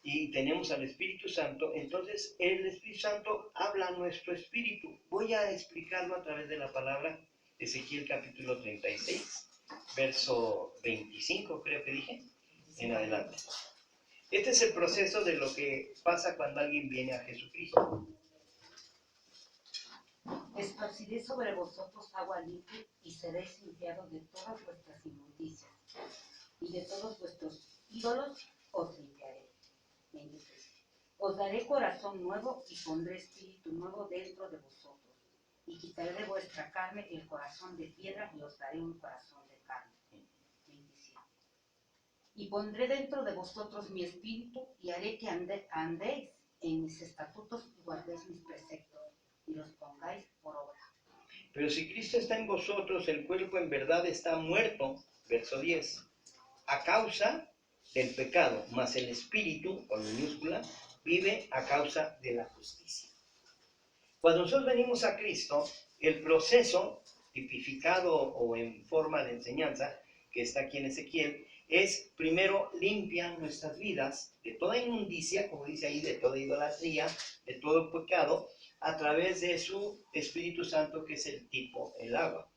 y tenemos al Espíritu Santo, entonces el Espíritu Santo habla a nuestro espíritu. Voy a explicarlo a través de la palabra Ezequiel capítulo 36. Verso 25, creo que dije, en adelante. Este es el proceso de lo que pasa cuando alguien viene a Jesucristo. Esparciré sobre vosotros agua limpia y seréis limpiados de todas vuestras inmundicias, y de todos vuestros ídolos os limpiaré. 26. Os daré corazón nuevo y pondré espíritu nuevo dentro de vosotros, y quitaré de vuestra carne el corazón de piedra y os daré un corazón de carne. 27. Y pondré dentro de vosotros mi espíritu y haré que andéis en mis estatutos y guardéis mis preceptos y los pongáis por obra. Pero si Cristo está en vosotros, el cuerpo en verdad está muerto, verso 10, a causa del pecado, mas el espíritu, con minúscula, vive a causa de la justicia. Cuando nosotros venimos a Cristo, el proceso tipificado o en forma de enseñanza, que está aquí en Ezequiel, es primero limpia nuestras vidas de toda inmundicia, como dice ahí, de toda idolatría, de todo pecado, a través de su Espíritu Santo, que es el tipo, el agua.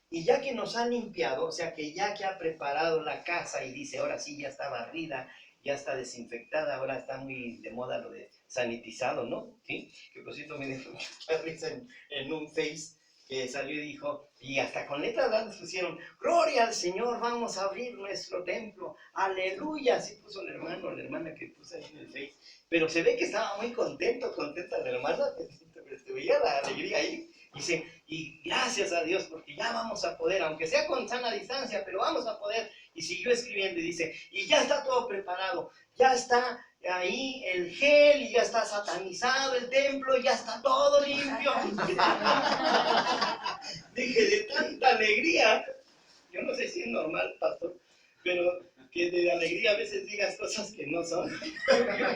Y ya que nos ha limpiado, o sea que ya que ha preparado la casa y dice, ahora sí ya está barrida, ya está desinfectada, ahora está muy de moda lo de sanitizado, ¿no? ¿Sí? Que por cierto me dio mucha risa en un Face que salió y dijo, y hasta con letras grandes pusieron, gloria al Señor, vamos a abrir nuestro templo, aleluya, así puso el hermano, la hermana que puso ahí en el Face, pero se ve que estaba muy contenta la hermana, se veía la alegría ahí. Dice, y gracias a Dios, porque ya vamos a poder, aunque sea con sana distancia, pero vamos a poder. Y siguió escribiendo y dice, y ya está todo preparado, ya está ahí el gel, y ya está satanizado el templo, y ya está todo limpio. Dije, de tanta alegría, yo no sé si es normal, pastor, pero que de alegría a veces digas cosas que no son.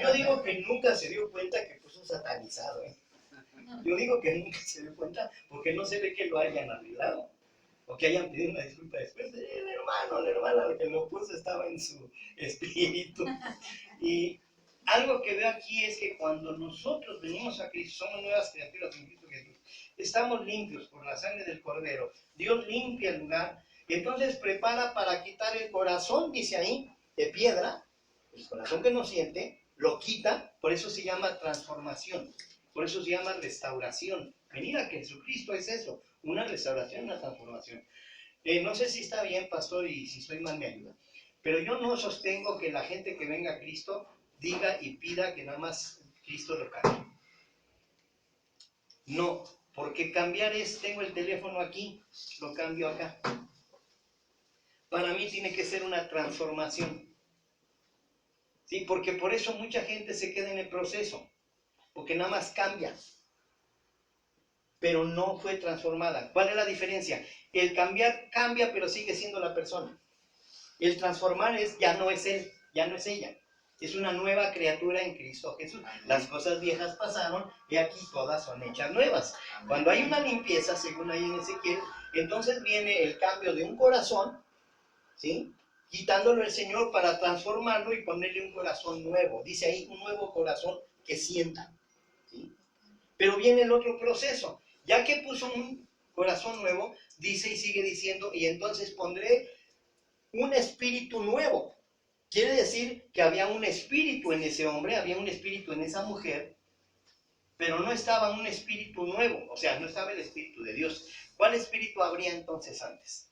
Yo digo que nunca se dio cuenta que puso satanizado, ¿eh? Yo digo que nunca se dio cuenta porque no se ve que lo hayan arreglado o que hayan pedido una disculpa después. El hermano, la hermana que lo puso estaba en su espíritu. Y algo que veo aquí es que cuando nosotros venimos a Cristo, somos nuevas criaturas en Cristo Jesús, estamos limpios por la sangre del Cordero. Dios limpia el lugar y entonces prepara para quitar el corazón, dice ahí, de piedra, el corazón que no siente, lo quita, por eso se llama transformación. Por eso se llama restauración. Venir a Jesucristo es eso, una restauración, una transformación. No sé si está bien, pastor, y si estoy mal me ayuda. Pero yo no sostengo que la gente que venga a Cristo diga y pida que nada más Cristo lo cambie. No, porque cambiar es, tengo el teléfono aquí, lo cambio acá. Para mí tiene que ser una transformación. Sí, porque por eso mucha gente se queda en el proceso. Porque nada más cambia, pero no fue transformada. ¿Cuál es la diferencia? El cambiar cambia, pero sigue siendo la persona. El transformar es, ya no es él, ya no es ella. Es una nueva criatura en Cristo Jesús. Las cosas viejas pasaron y aquí todas son hechas nuevas. Cuando hay una limpieza, según ahí en Ezequiel, entonces viene el cambio de un corazón, ¿sí? quitándolo el Señor para transformarlo y ponerle un corazón nuevo. Dice ahí, un nuevo corazón que sienta. ¿Sí? Pero viene el otro proceso. Ya que puso un corazón nuevo, dice y sigue diciendo, y entonces pondré un espíritu nuevo. Quiere decir que había un espíritu en ese hombre, había un espíritu en esa mujer, pero no estaba un espíritu nuevo, o sea, no estaba el espíritu de Dios. ¿Cuál espíritu habría entonces antes?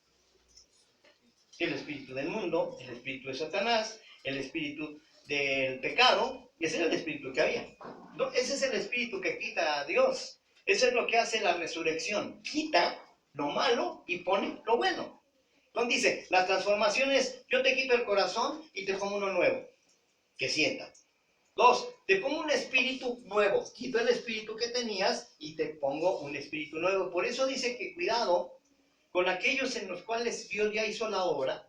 El espíritu del mundo, el espíritu de Satanás, el espíritu del pecado, y ese era el espíritu que había. ¿No? Ese es el espíritu que quita a Dios. Eso es lo que hace la resurrección. Quita lo malo y pone lo bueno. Entonces dice, la transformación es, yo te quito el corazón y te pongo uno nuevo, que sienta. 2, te pongo un espíritu nuevo, quito el espíritu que tenías y te pongo un espíritu nuevo. Por eso dice que cuidado con aquellos en los cuales Dios ya hizo la obra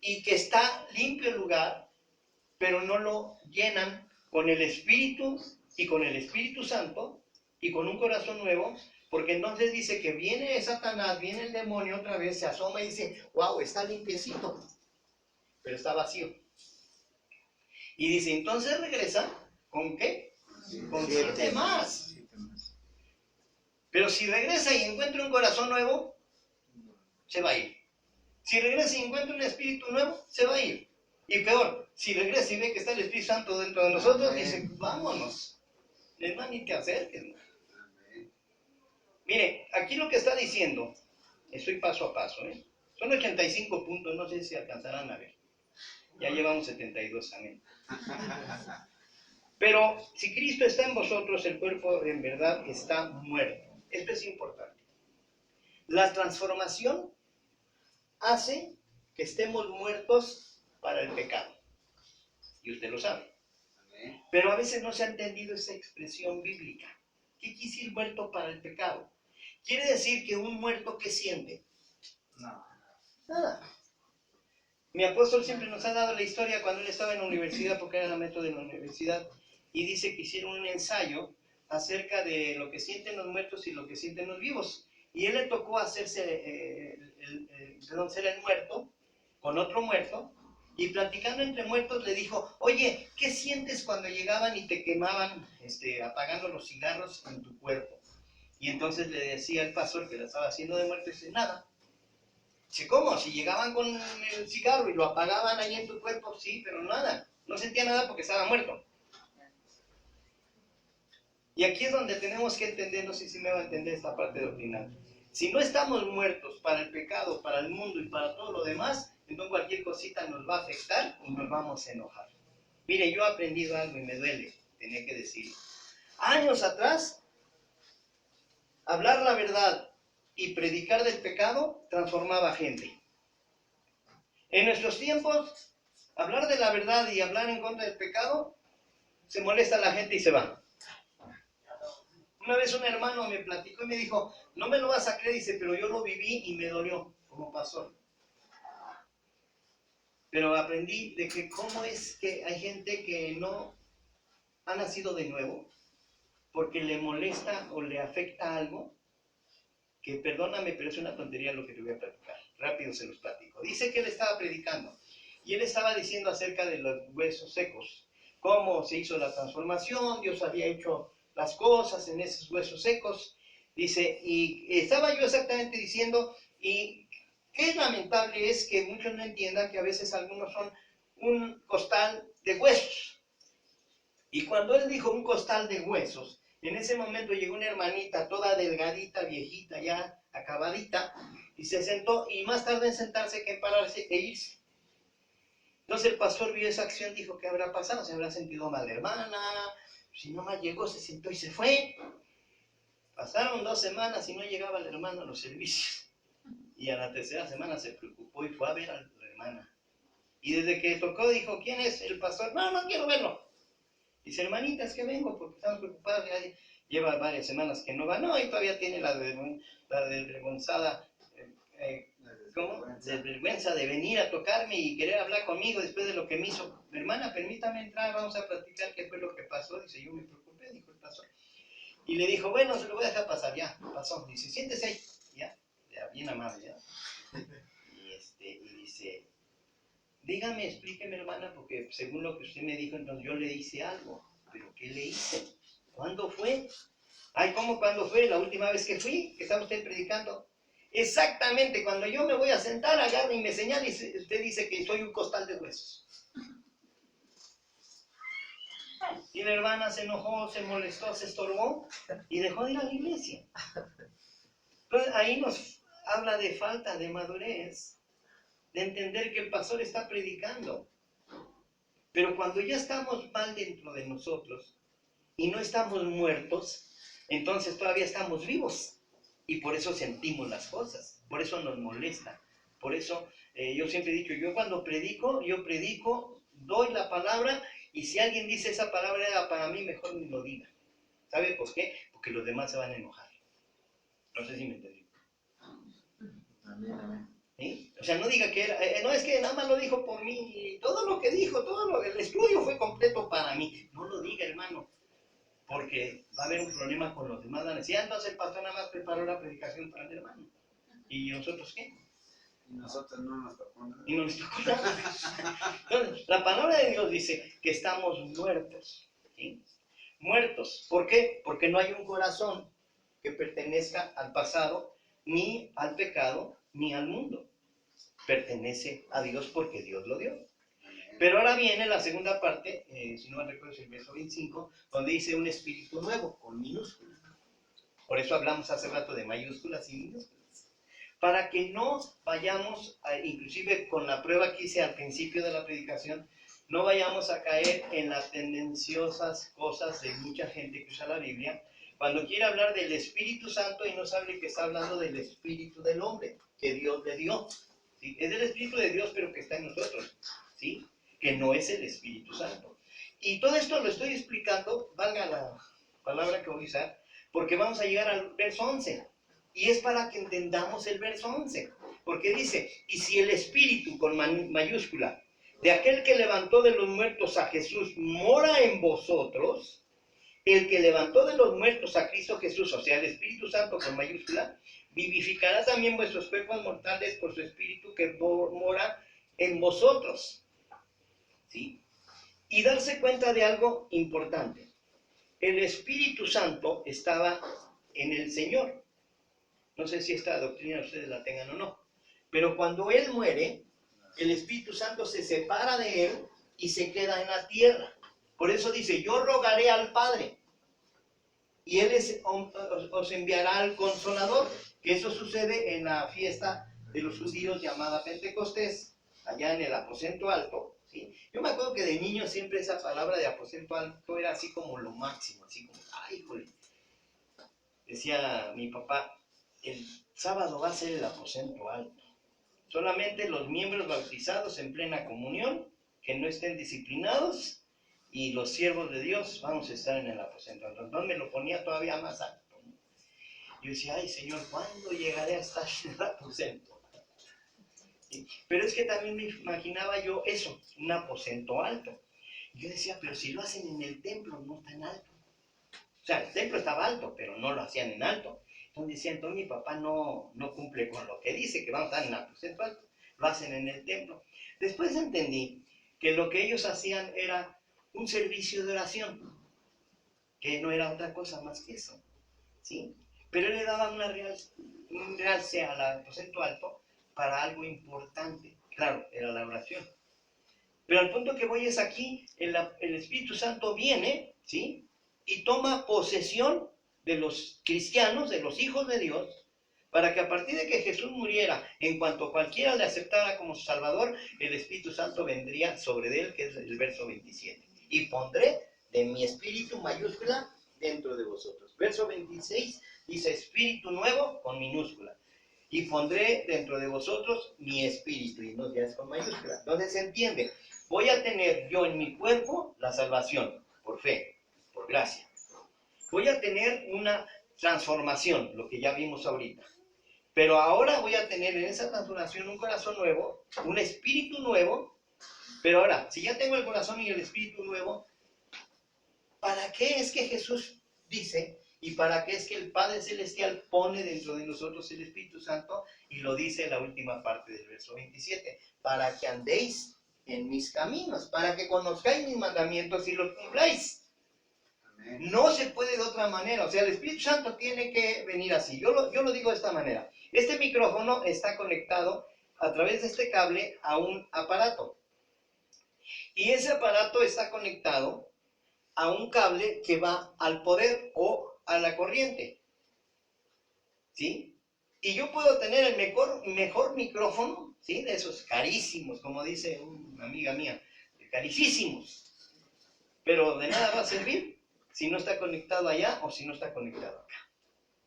y que está limpio el lugar, pero no lo llenan con el Espíritu y con el Espíritu Santo y con un corazón nuevo, porque entonces dice que viene Satanás, viene el demonio otra vez, se asoma y dice, wow, está limpiecito, pero está vacío. Y dice, entonces regresa, ¿con qué? Con 7 más. Pero si regresa y encuentra un corazón nuevo, se va a ir. Si regresa y encuentra un espíritu nuevo, se va a ir. Y peor, si regresa y ve que está el Espíritu Santo dentro de nosotros, dice, vámonos. No hay ni que acerquen. Mire, aquí lo que está diciendo, estoy paso a paso, ¿eh? Son 85 puntos, no sé si alcanzarán a ver. Ya llevamos 72, amén. Pero si Cristo está en vosotros, el cuerpo en verdad está muerto. Esto es importante. La transformación hace que estemos muertos para el pecado. Y usted lo sabe. Pero a veces no se ha entendido esa expresión bíblica. ¿Qué quiere decir muerto para el pecado? Quiere decir que un muerto, ¿qué siente? Nada. Mi apóstol siempre nos ha dado la historia cuando él estaba en la universidad, porque era la maestro de la universidad, y dice que hicieron un ensayo acerca de lo que sienten los muertos y lo que sienten los vivos. Y él le tocó hacerse, ser el muerto con otro muerto, y platicando entre muertos le dijo, oye, ¿qué sientes cuando llegaban y te quemaban apagando los cigarros en tu cuerpo? Y entonces le decía el pastor que la estaba haciendo de muerto, dice, nada. Dice, ¿cómo? Si llegaban con el cigarro y lo apagaban ahí en tu cuerpo, sí, pero nada. No sentía nada porque estaba muerto. Y aquí es donde tenemos que entender, no sé si me va a entender esta parte doctrinal. Si no estamos muertos para el pecado, para el mundo y para todo lo demás, entonces cualquier cosita nos va a afectar y nos vamos a enojar. Mire, yo he aprendido algo y me duele tener que decirlo. Años atrás, hablar la verdad y predicar del pecado transformaba gente. En nuestros tiempos, hablar de la verdad y hablar en contra del pecado, se molesta a la gente y se va. Una vez un hermano me platicó y me dijo, no me lo vas a creer, dice, pero yo lo viví y me dolió como pastor. Pero aprendí de que cómo es que hay gente que no ha nacido de nuevo porque le molesta o le afecta algo que, perdóname, pero es una tontería lo que te voy a platicar. Rápido se los platico. Dice que él estaba predicando y él estaba diciendo acerca de los huesos secos, cómo se hizo la transformación, Dios había hecho las cosas en esos huesos secos. Dice, y estaba yo exactamente diciendo, y qué lamentable es que muchos no entiendan que a veces algunos son un costal de huesos. Y cuando él dijo un costal de huesos, en ese momento llegó una hermanita toda delgadita, viejita, ya acabadita, y se sentó, y más tarde en sentarse que en pararse e irse. Entonces el pastor vio esa acción, dijo, ¿qué habrá pasado? ¿Se habrá sentido mal la hermana? Si no más llegó, se sentó y se fue. Pasaron 2 semanas y no llegaba la hermana a los servicios. Y a la 3ª semana se preocupó y fue a ver a la hermana. Y desde que tocó dijo, ¿quién es el pastor? No, no quiero verlo. Dice, hermanita, es que vengo porque estamos preocupados. Ya lleva varias semanas que no va. No, y todavía tiene la desvergonzada, ¿cómo? Desvergüenza de venir a tocarme y querer hablar conmigo después de lo que me hizo. Hermana, permítame entrar, vamos a platicar qué fue lo que pasó. Dice, yo me preocupé, dijo el pastor. Y le dijo, bueno, se lo voy a dejar pasar, ya, pasó. Dice, siéntese ahí, ya bien amable, ya. Y dice, Dígame, explíqueme, hermana, porque según lo que usted me dijo, entonces yo le hice algo. ¿Pero qué le hice? ¿Cuándo fue? Ay, ¿cómo cuándo fue? La última vez que fui, que estaba usted predicando. Exactamente, cuando yo me voy a sentar, agarra y me señala y usted dice que soy un costal de huesos. Y la hermana se enojó, se molestó, se estorbó y dejó de ir a la iglesia. Entonces ahí nos habla de falta de madurez, de entender que el pastor está predicando. Pero cuando ya estamos mal dentro de nosotros y no estamos muertos, entonces todavía estamos vivos. Y por eso sentimos las cosas, por eso nos molesta. Por eso yo siempre he dicho, yo cuando predico, doy la palabra, y si alguien dice esa palabra era para mí, mejor ni lo diga. ¿Sabe por qué? Porque los demás se van a enojar. No sé si me entendí. Amén. ¿Sí? O sea, no diga que era, no es que nada más lo dijo por mí, todo lo que dijo, el estudio fue completo para mí. No lo diga, hermano, porque va a haber un problema con los demás. Van a decir, entonces el pastor nada más preparó la predicación para el hermano. ¿Y nosotros qué? Y nosotros no nos tocó nada. Y no nos tocó nada. Entonces, la palabra de Dios dice que estamos muertos. ¿Sí? Muertos. ¿Por qué? Porque no hay un corazón que pertenezca al pasado, ni al pecado, ni al mundo. Pertenece a Dios porque Dios lo dio. Pero ahora viene la segunda parte, si no me recuerdo es el verso 25, donde dice un espíritu nuevo, con minúsculas. Por eso hablamos hace rato de mayúsculas y minúsculas. Para que no vayamos, inclusive con la prueba que hice al principio de la predicación, no vayamos a caer en las tendenciosas cosas de mucha gente que usa la Biblia, cuando quiere hablar del Espíritu Santo y no sabe que está hablando del Espíritu del hombre, que Dios le dio. ¿Sí? Es el Espíritu de Dios, pero que está en nosotros, ¿sí? Que no es el Espíritu Santo. Y todo esto lo estoy explicando, valga la palabra que voy a usar, porque vamos a llegar al verso 11. Y es para que entendamos el verso 11. Porque dice, y si el Espíritu, con mayúscula, de aquel que levantó de los muertos a Jesús, mora en vosotros, el que levantó de los muertos a Cristo Jesús, o sea, el Espíritu Santo con mayúscula, vivificará también vuestros cuerpos mortales por su Espíritu que mora en vosotros. ¿Sí? Y darse cuenta de algo importante. El Espíritu Santo estaba en el Señor. No sé si esta doctrina ustedes la tengan o no. Pero cuando Él muere, el Espíritu Santo se separa de Él y se queda en la tierra. Por eso dice, yo rogaré al Padre y Él os enviará al Consolador. Que eso sucede en la fiesta de los judíos llamada Pentecostés, allá en el aposento alto. ¿Sí? Yo me acuerdo que de niño siempre esa palabra de aposento alto era así como lo máximo, así como, ay, joder. Decía mi papá, el sábado va a ser el aposento alto. Solamente los miembros bautizados en plena comunión, que no estén disciplinados, y los siervos de Dios vamos a estar en el aposento alto. Entonces me lo ponía todavía más alto. Yo decía, ay Señor, ¿cuándo llegaré a estar en el aposento? ¿Sí? Pero es que también me imaginaba yo eso, un aposento alto. Yo decía, pero si lo hacen en el templo, no tan alto. O sea, el templo estaba alto, pero no lo hacían en alto. Entonces decía, entonces mi papá no cumple con lo que dice, que vamos a estar en el aposento alto. Lo hacen en el templo. Después entendí que lo que ellos hacían era un servicio de oración, que no era otra cosa más que eso. ¿Sí? Pero él le daba un realce al aposento alto para algo importante. Claro, era la oración. Pero al punto que voy es aquí, el Espíritu Santo viene, ¿sí? Y toma posesión de los cristianos, de los hijos de Dios, para que a partir de que Jesús muriera, en cuanto cualquiera le aceptara como su Salvador, el Espíritu Santo vendría sobre él, que es el verso 27. Y pondré de mi Espíritu mayúscula dentro de vosotros. Verso 26 dice Espíritu nuevo con minúscula. Y pondré dentro de vosotros mi Espíritu, y no ya es con mayúscula. Entonces se entiende, voy a tener yo en mi cuerpo la salvación, por fe, por gracia. Voy a tener una transformación, lo que ya vimos ahorita. Pero ahora voy a tener en esa transformación un corazón nuevo, un espíritu nuevo. Pero ahora, si ya tengo el corazón y el espíritu nuevo, ¿para qué es que Jesús dice y para qué es que el Padre Celestial pone dentro de nosotros el Espíritu Santo? Y lo dice en la última parte del verso 27. Para que andéis en mis caminos, para que conozcáis mis mandamientos y los cumpláis. Amén. No se puede de otra manera, o sea, el Espíritu Santo tiene que venir así. Yo lo digo de esta manera. Este micrófono está conectado a través de este cable a un aparato. Y ese aparato está conectado a un cable que va al poder o a la corriente. ¿Sí? Y yo puedo tener el mejor micrófono, ¿sí? De esos carísimos, como dice una amiga mía, carísimos. Pero de nada va a servir si no está conectado allá o si no está conectado acá.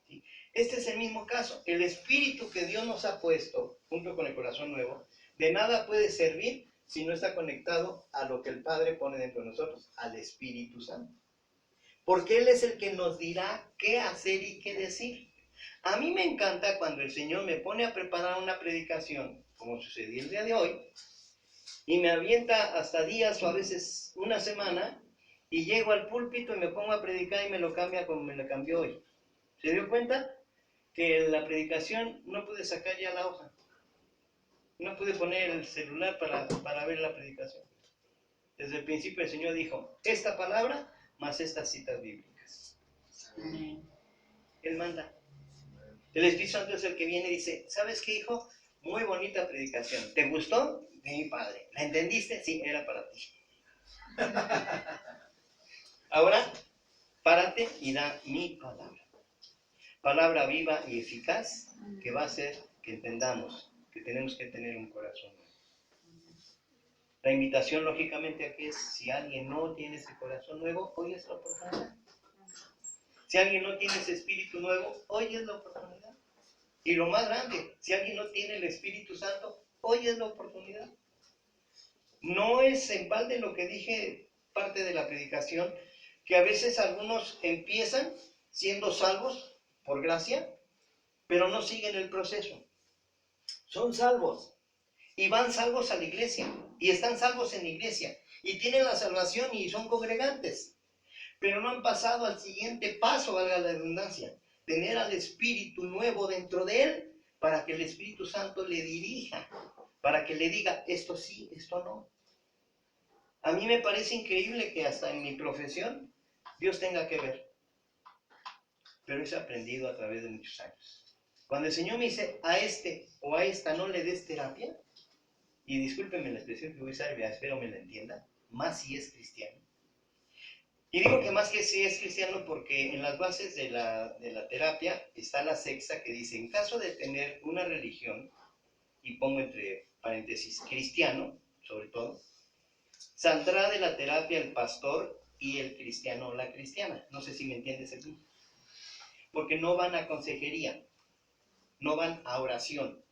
¿Sí? Este es el mismo caso. El espíritu que Dios nos ha puesto, junto con el corazón nuevo, de nada puede servir si no está conectado a lo que el Padre pone dentro de nosotros, al Espíritu Santo. Porque Él es el que nos dirá qué hacer y qué decir. A mí me encanta cuando el Señor me pone a preparar una predicación, como sucedió el día de hoy, y me avienta hasta días o a veces una semana, y llego al púlpito y me pongo a predicar y me lo cambia como me lo cambió hoy. ¿Se dio cuenta? Que la predicación no pude sacar ya la hoja. No pude poner el celular para ver la predicación. Desde el principio el Señor dijo, esta palabra más estas citas bíblicas. Él manda. El Espíritu Santo es el que viene y dice, ¿sabes qué, hijo? Muy bonita predicación. ¿Te gustó? Mi padre. ¿La entendiste? Sí, era para ti. Ahora, párate y da mi palabra. Palabra viva y eficaz que va a hacer que entendamos que tenemos que tener un corazón nuevo. La invitación, lógicamente, aquí es, si alguien no tiene ese corazón nuevo, hoy es la oportunidad. Si alguien no tiene ese espíritu nuevo, hoy es la oportunidad. Y lo más grande, si alguien no tiene el Espíritu Santo, hoy es la oportunidad. No es en balde lo que dije, parte de la predicación, que a veces algunos empiezan siendo salvos por gracia, pero no siguen el proceso. Son salvos y van salvos a la iglesia y están salvos en la iglesia y tienen la salvación y son congregantes, pero no han pasado al siguiente paso, valga la redundancia, tener al Espíritu nuevo dentro de él para que el Espíritu Santo le dirija, para que le diga esto sí, esto no. A mí me parece increíble que hasta en mi profesión Dios tenga que ver, pero es aprendido a través de muchos años. Cuando el Señor me dice a este o a esta no le des terapia, y discúlpenme la expresión que voy a usar, espero me la entienda, más si es cristiano. Y digo que más que si es cristiano porque en las bases de la terapia está la sexta que dice, en caso de tener una religión, y pongo entre paréntesis, cristiano, sobre todo, saldrá de la terapia el pastor y el cristiano o la cristiana. No sé si me entiendes aquí. Porque no van a consejería, no van a oración,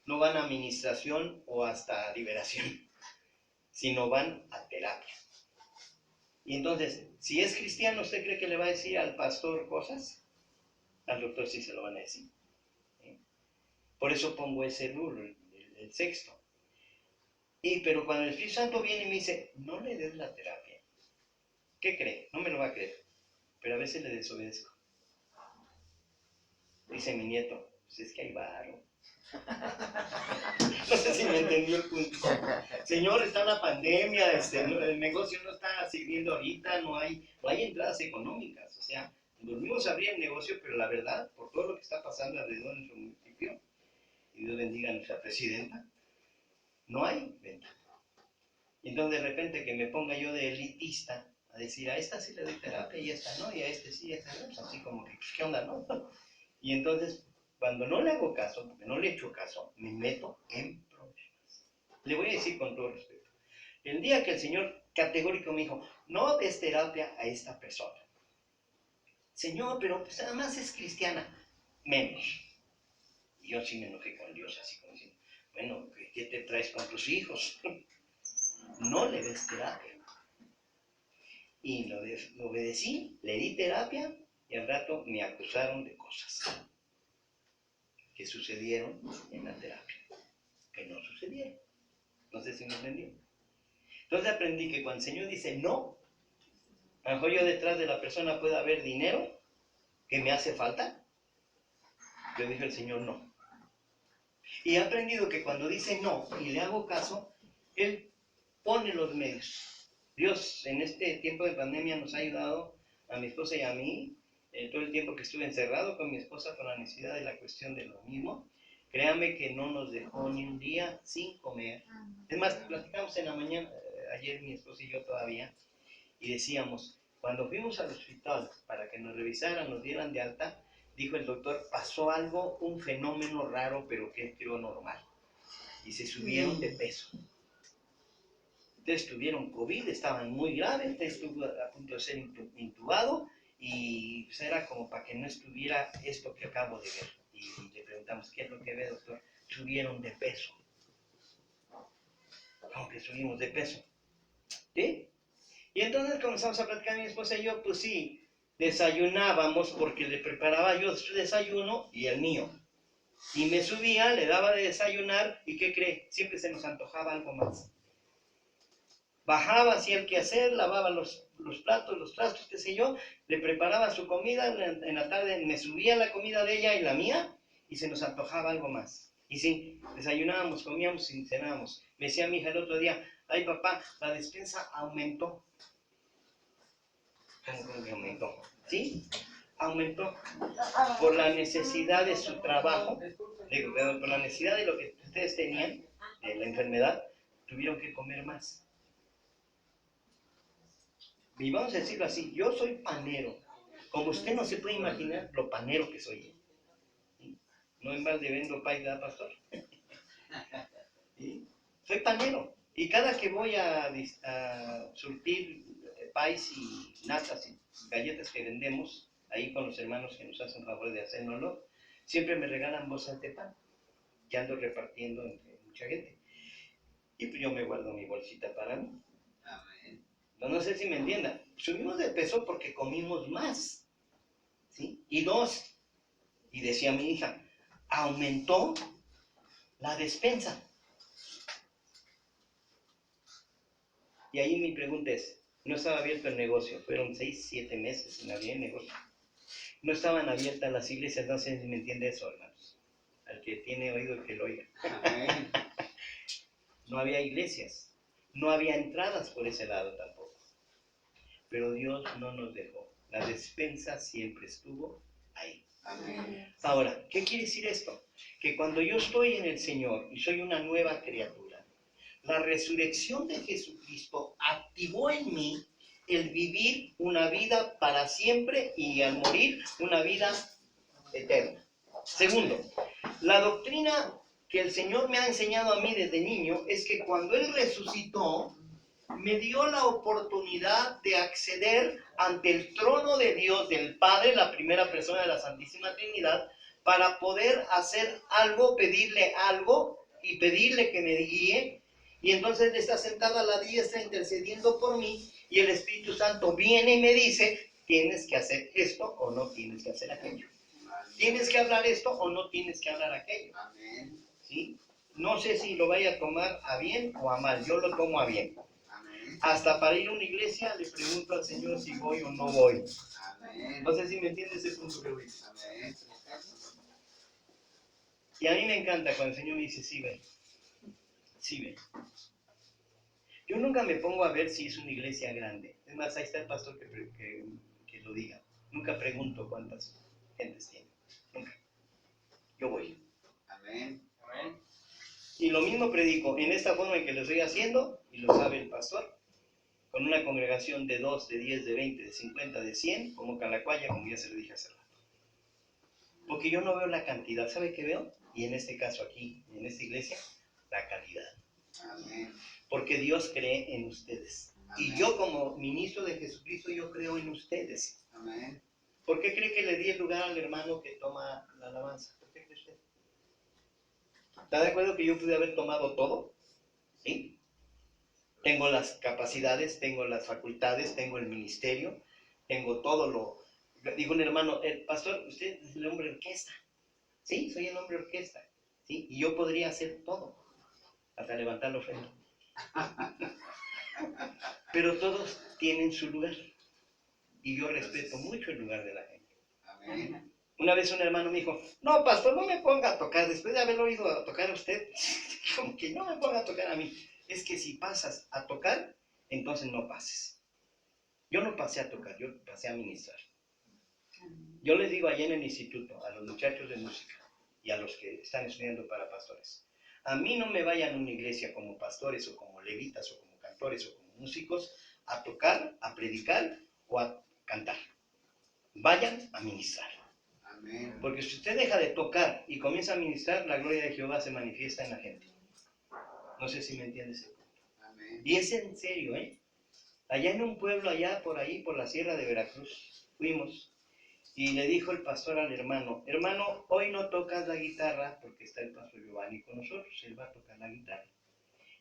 no van a administración o hasta liberación, sino van a terapia. Y entonces, si es cristiano, ¿usted cree que le va a decir al pastor cosas? Al doctor sí se lo van a decir. Por eso pongo ese rule, el sexto. Pero cuando el Espíritu Santo viene y me dice, no le des la terapia, ¿qué cree? No me lo va a creer, pero a veces le desobedezco. Dice mi nieto, pues es que hay varo. No sé si me entendió el punto. Señor, está la pandemia, el negocio no está sirviendo ahorita, no hay entradas económicas. O sea, dormimos a abrir el negocio, pero la verdad, por todo lo que está pasando alrededor de nuestro municipio, y Dios bendiga a nuestra presidenta, no hay venta. Y entonces de repente que me ponga yo de elitista a decir, a esta sí le doy terapia y a esta no, y a este sí, y a esta no, pues así como que, ¿qué onda, no? Y entonces, cuando no le hago caso, porque no le echo caso, me meto en problemas. Le voy a decir con todo respeto. El día que el Señor categórico me dijo, no des terapia a esta persona. Señor, pero pues además es cristiana. Menos. Y yo sí me enojé con Dios, así como diciendo, bueno, ¿qué te traes con tus hijos? No le des terapia. Y lo obedecí, le di terapia y al rato me acusaron de cosas que sucedieron en la terapia, que no sucedieron. No sé si me entendió. Entonces aprendí que cuando el Señor dice no, a lo mejor yo detrás de la persona puede haber dinero que me hace falta. Yo dije al Señor no. Y he aprendido que cuando dice no y le hago caso, Él pone los medios. Dios en este tiempo de pandemia nos ha ayudado a mi esposa y a mí, todo el tiempo que estuve encerrado con mi esposa por la necesidad de la cuestión de lo mismo. Créame que no nos dejó ni un día sin comer. Es más, platicamos en la mañana, ayer mi esposa y yo todavía, y decíamos, cuando fuimos al hospital para que nos revisaran, nos dieran de alta, dijo el doctor, pasó algo, un fenómeno raro, pero que él creó normal. Y se subieron de peso. Entonces tuvieron COVID, estaban muy graves, estuvo a punto de ser intubado, y pues era como para que no estuviera esto que acabo de ver. Y le preguntamos, ¿qué es lo que ve, doctor? Subieron de peso. ¿Cómo que subimos de peso? ¿Sí? Y entonces comenzamos a platicar mi esposa y yo, pues sí, desayunábamos porque le preparaba yo su desayuno y el mío. Y me subía, le daba de desayunar, ¿y qué cree? Siempre se nos antojaba algo más. Bajaba, hacía el quehacer, lavaba los platos, los trastos, qué sé yo, le preparaba su comida, en la tarde me subía la comida de ella y la mía, y se nos antojaba algo más. Y sí, desayunábamos, comíamos y cenábamos. Me decía mi hija el otro día, ay papá, la despensa aumentó. ¿Cómo que aumentó? ¿Sí? Aumentó por la necesidad de su trabajo, por la necesidad de lo que ustedes tenían, de la enfermedad, tuvieron que comer más. Y vamos a decirlo así, yo soy panero. Como usted no se puede imaginar lo panero que soy. ¿Sí? No en balde vendo pay, ¿verdad, pastor? ¿Sí? Soy panero. Y cada que voy a surtir país y natas y galletas que vendemos, ahí con los hermanos que nos hacen favor de hacérnoslo, siempre me regalan bolsas de pan, que ando repartiendo entre mucha gente. Y pues yo me guardo mi bolsita para mí. No sé si me entiendan. Subimos de peso porque comimos más. ¿Sí? Y dos, y decía mi hija, aumentó la despensa. Y ahí mi pregunta es, no estaba abierto el negocio, fueron 6, 7 meses sin abrir el negocio. No estaban abiertas las iglesias, no sé si me entiende eso, hermanos. Al que tiene oído que lo oiga. No había iglesias, no había entradas por ese lado tampoco. Pero Dios no nos dejó. La despensa siempre estuvo ahí. Amén. Ahora, ¿qué quiere decir esto? Que cuando yo estoy en el Señor y soy una nueva criatura, la resurrección de Jesucristo activó en mí el vivir una vida para siempre y al morir una vida eterna. Segundo, la doctrina que el Señor me ha enseñado a mí desde niño es que cuando Él resucitó, me dio la oportunidad de acceder ante el trono de Dios, del Padre, la primera persona de la Santísima Trinidad, para poder hacer algo, pedirle algo y pedirle que me guíe. Y entonces Él está sentado a la diestra intercediendo por mí y el Espíritu Santo viene y me dice, tienes que hacer esto o no tienes que hacer aquello. Tienes que hablar esto o no tienes que hablar aquello. ¿Sí? No sé si lo vaya a tomar a bien o a mal, yo lo tomo a bien. Hasta para ir a una iglesia le pregunto al Señor si voy o no voy. No sé si me entiende ese punto que voy. Y a mí me encanta cuando el Señor me dice, sí, ve. Sí, ve. Yo nunca me pongo a ver si es una iglesia grande. Es más, ahí está el pastor que lo diga. Nunca pregunto cuántas gentes tiene. Nunca. Yo voy. Amén. Y lo mismo predico en esta forma en que lo estoy haciendo, y lo sabe el pastor, con una congregación de 2, de 10, de 20, de 50, de 100, como Calacuaya, como ya se lo dije hace rato. Porque yo no veo la cantidad, ¿sabe qué veo? Y en este caso aquí, en esta iglesia, la calidad. Amén. Porque Dios cree en ustedes. Amén. Y yo como ministro de Jesucristo, yo creo en ustedes. Amén. ¿Por qué cree que le di el lugar al hermano que toma la alabanza? ¿Por qué cree usted? ¿Está de acuerdo que yo pude haber tomado todo? ¿Sí? Tengo las capacidades, tengo las facultades, tengo el ministerio, tengo todo lo... Dijo un hermano, pastor, usted es el hombre orquesta. Sí, soy el hombre orquesta. ¿Sí? Y yo podría hacer todo, hasta levantar la ofrenda. Pero todos tienen su lugar. Y yo respeto mucho el lugar de la gente. Amén. Una vez un hermano me dijo, no, pastor, no me ponga a tocar. Después de haberlo oído a tocar a usted, como que no me ponga a tocar a mí. es que si pasas a tocar, entonces no pases. Yo no pasé a tocar, yo pasé a ministrar. Yo les digo allá en el instituto, a los muchachos de música y a los que están estudiando para pastores, a mí no me vayan a una iglesia como pastores o como levitas o como cantores o como músicos a tocar, a predicar o a cantar. Vayan a ministrar. Amén. Porque si usted deja de tocar y comienza a ministrar, la gloria de Jehová se manifiesta en la gente. No sé si me entiendes. Amén. Y es en serio, ¿eh? Allá en un pueblo, allá por ahí, por la sierra de Veracruz, fuimos. Y le dijo el pastor al hermano, hermano, hoy no tocas la guitarra porque está el pastor Giovanni con nosotros, él va a tocar la guitarra.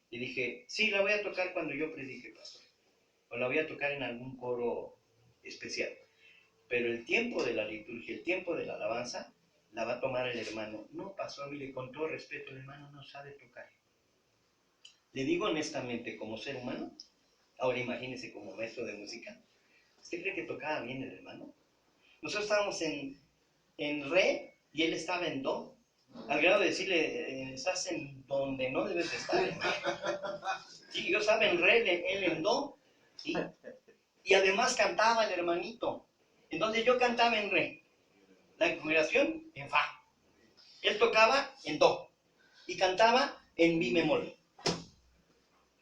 Y dije, sí, la voy a tocar cuando yo predique, pastor. O la voy a tocar en algún coro especial. Pero el tiempo de la liturgia, el tiempo de la alabanza, la va a tomar el hermano. No, pastor, mire, con todo respeto, el hermano no sabe tocar. Le digo honestamente, como ser humano, ahora imagínese como maestro de música, ¿usted cree que tocaba bien el hermano? Nosotros estábamos en re y él estaba en do, al grado de decirle, estás en donde no debes de estar, hermano. Sí, yo estaba en re, él en do, ¿sí? Y además cantaba el hermanito. Entonces yo cantaba en re, la congregación en fa. Él tocaba en do y cantaba en mi bemol.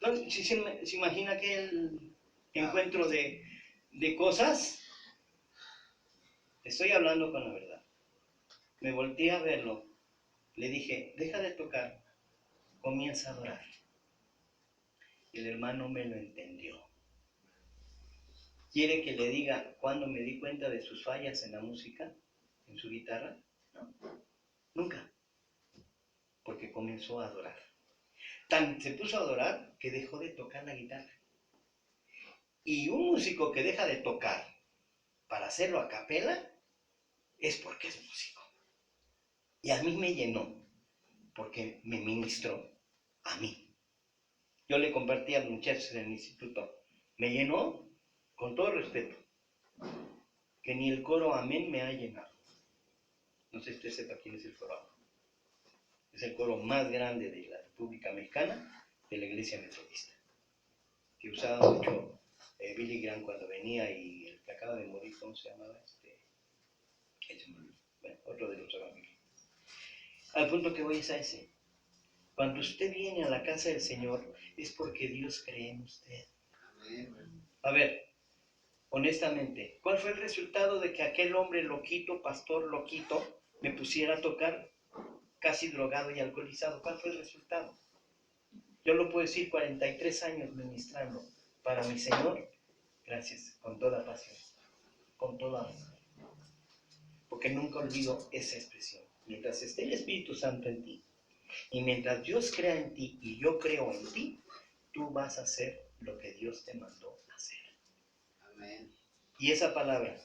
Entonces, si se imagina que el encuentro de cosas, estoy hablando con la verdad. Me volteé a verlo, le dije, deja de tocar, comienza a adorar. Y el hermano me lo entendió. ¿Quiere que le diga cuándo me di cuenta de sus fallas en la música, en su guitarra? No, nunca. Porque comenzó a adorar. Se puso a adorar que dejó de tocar la guitarra. Y un músico que deja de tocar para hacerlo a capela es porque es músico. Y a mí me llenó porque me ministró a mí. Yo le compartí a los muchachos en el instituto. Me llenó, con todo respeto, que ni el coro amén me ha llenado. No sé si usted sepa quién es el coro amén. Es el coro más grande de la República Mexicana, de la Iglesia Metodista, que usaba mucho Billy Graham cuando venía, y el que acaba de morir, ¿cómo se llamaba? Bueno, otro de los evangélicos. Al punto que voy es a ese. Cuando usted viene a la casa del Señor, es porque Dios cree en usted. Amén. A ver, honestamente, ¿cuál fue el resultado de que aquel hombre loquito, pastor loquito, me pusiera a tocar casi drogado y alcoholizado? ¿Cuál fue el resultado? Yo lo puedo decir, 43 años ministrando para mi Señor, gracias, con toda pasión, con toda amor. Porque nunca olvido esa expresión. Mientras esté el Espíritu Santo en ti, y mientras Dios crea en ti y yo creo en ti, tú vas a hacer lo que Dios te mandó hacer. Amén. Y esa palabra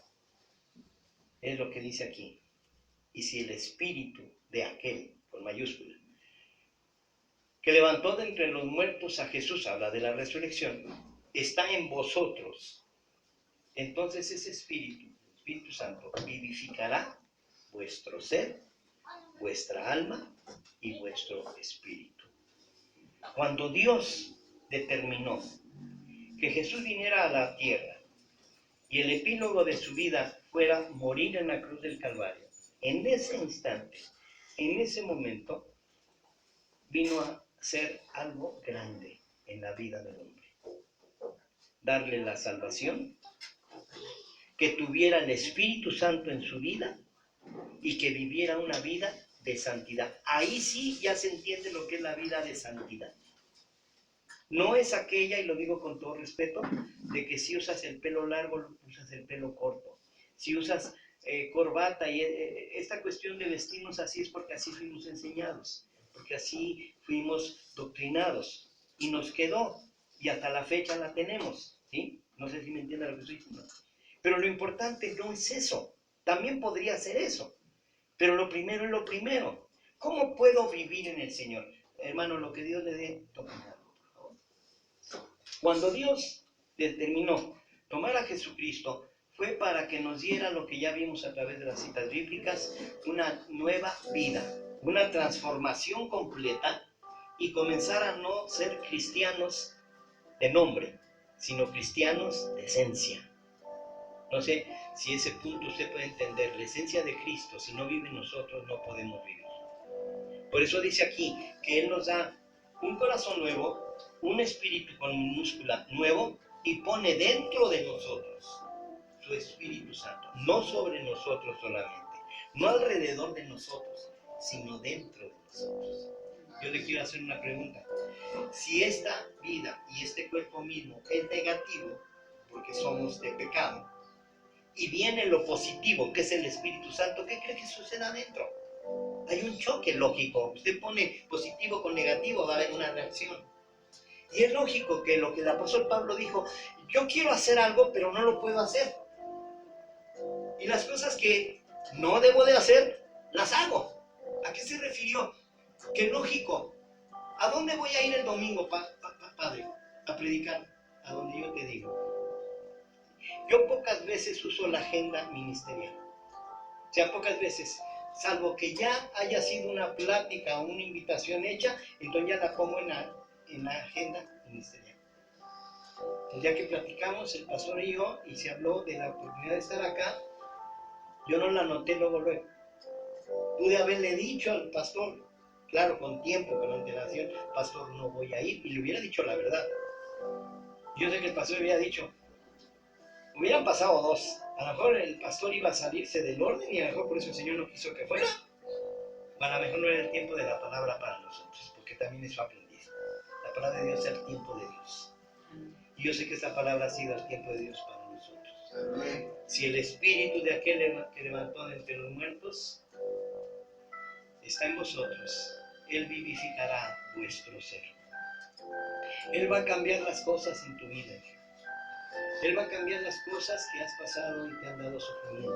es lo que dice aquí. Y si el Espíritu de aquel, con mayúscula, que levantó de entre los muertos a Jesús, habla de la resurrección, está en vosotros, entonces ese Espíritu, el Espíritu Santo, vivificará vuestro ser, vuestra alma y vuestro espíritu. Cuando Dios determinó que Jesús viniera a la tierra y el epílogo de su vida fuera morir en la cruz del Calvario, en ese instante, en ese momento, vino a ser algo grande en la vida del hombre. Darle la salvación, que tuviera el Espíritu Santo en su vida y que viviera una vida de santidad. Ahí sí ya se entiende lo que es la vida de santidad. No es aquella, y lo digo con todo respeto, de que si usas el pelo largo, usas el pelo corto. Si usas corbata, y esta cuestión de vestirnos así es porque así fuimos enseñados, porque así fuimos doctrinados, y nos quedó, y hasta la fecha la tenemos, ¿sí? No sé si me entienden lo que estoy diciendo. Pero lo importante no es eso, también podría ser eso, pero lo primero es lo primero. ¿Cómo puedo vivir en el Señor? Hermano, lo que Dios le dé, tómalo. Cuando Dios determinó tomar a Jesucristo, fue para que nos diera lo que ya vimos a través de las citas bíblicas, una nueva vida, una transformación completa y comenzar a no ser cristianos de nombre, sino cristianos de esencia. No sé si ese punto usted puede entender. La esencia de Cristo, si no vive en nosotros, no podemos vivir. Por eso dice aquí que Él nos da un corazón nuevo, un espíritu con minúscula nuevo, y pone dentro de nosotros su Espíritu Santo, no sobre nosotros solamente, no alrededor de nosotros, sino dentro de nosotros. Yo le quiero hacer una pregunta. Si esta vida y este cuerpo mismo es negativo, porque somos de pecado, y viene lo positivo, que es el Espíritu Santo, ¿qué cree que sucede adentro? Hay un choque lógico. Usted pone positivo con negativo, va a haber una reacción. Y es lógico que lo que el apóstol Pablo dijo, yo quiero hacer algo, pero no lo puedo hacer. Y las cosas que no debo de hacer, las hago. ¿A qué se refirió? Que lógico. ¿A dónde voy a ir el domingo, padre? A predicar. A donde yo te digo. Yo pocas veces uso la agenda ministerial. O sea, pocas veces. Salvo que ya haya sido una plática o una invitación hecha, entonces ya la pongo en la agenda ministerial. El día que platicamos, el pastor y yo, y se habló de la oportunidad de estar acá, yo no la anoté luego. Pude haberle dicho al pastor, claro, con tiempo, con antelación, pastor, no voy a ir, y le hubiera dicho la verdad. Yo sé que el pastor hubiera dicho, hubieran pasado dos. A lo mejor el pastor iba a salirse del orden y a lo mejor por eso el Señor no quiso que fuera. A lo mejor no era el tiempo de la palabra para nosotros, porque también es su aprendiz. La palabra de Dios es el tiempo de Dios. Y yo sé que esta palabra ha sido el tiempo de Dios para nosotros. Amén. Si el espíritu de aquel que levantó de entre los muertos está en vosotros, Él vivificará vuestro ser. Él va a cambiar las cosas en tu vida. Él va a cambiar las cosas que has pasado y te han dado sufrimiento.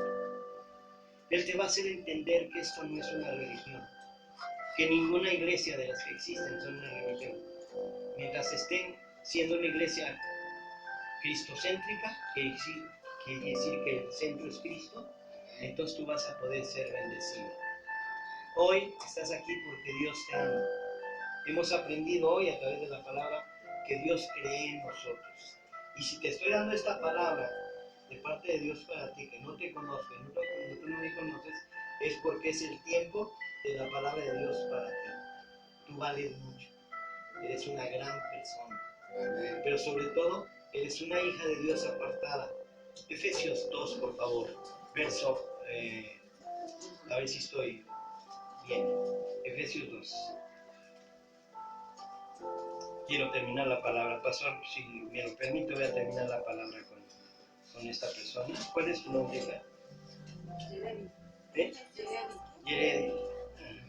Él te va a hacer entender que esto no es una religión, que ninguna iglesia de las que existen son una religión. Mientras estén siendo una iglesia cristocéntrica, que quiere decir que el centro es Cristo, entonces tú vas a poder ser bendecido. Hoy estás aquí porque Dios te ama. Hemos aprendido hoy a través de la palabra que Dios cree en nosotros. Y si te estoy dando esta palabra de parte de Dios para ti, que no te conozco, tú no me conoces, es porque es el tiempo de la palabra de Dios para ti. Tú vales mucho. Eres una gran persona. Amén. Pero sobre todo, eres una hija de Dios apartada. Efesios 2, por favor. Verso, a ver si estoy bien. Efesios 2. Quiero terminar la palabra. Pastor, si me lo permite, voy a terminar la palabra con esta persona. ¿Cuál es tu nombre, hija? ¿Eh? Yeredi.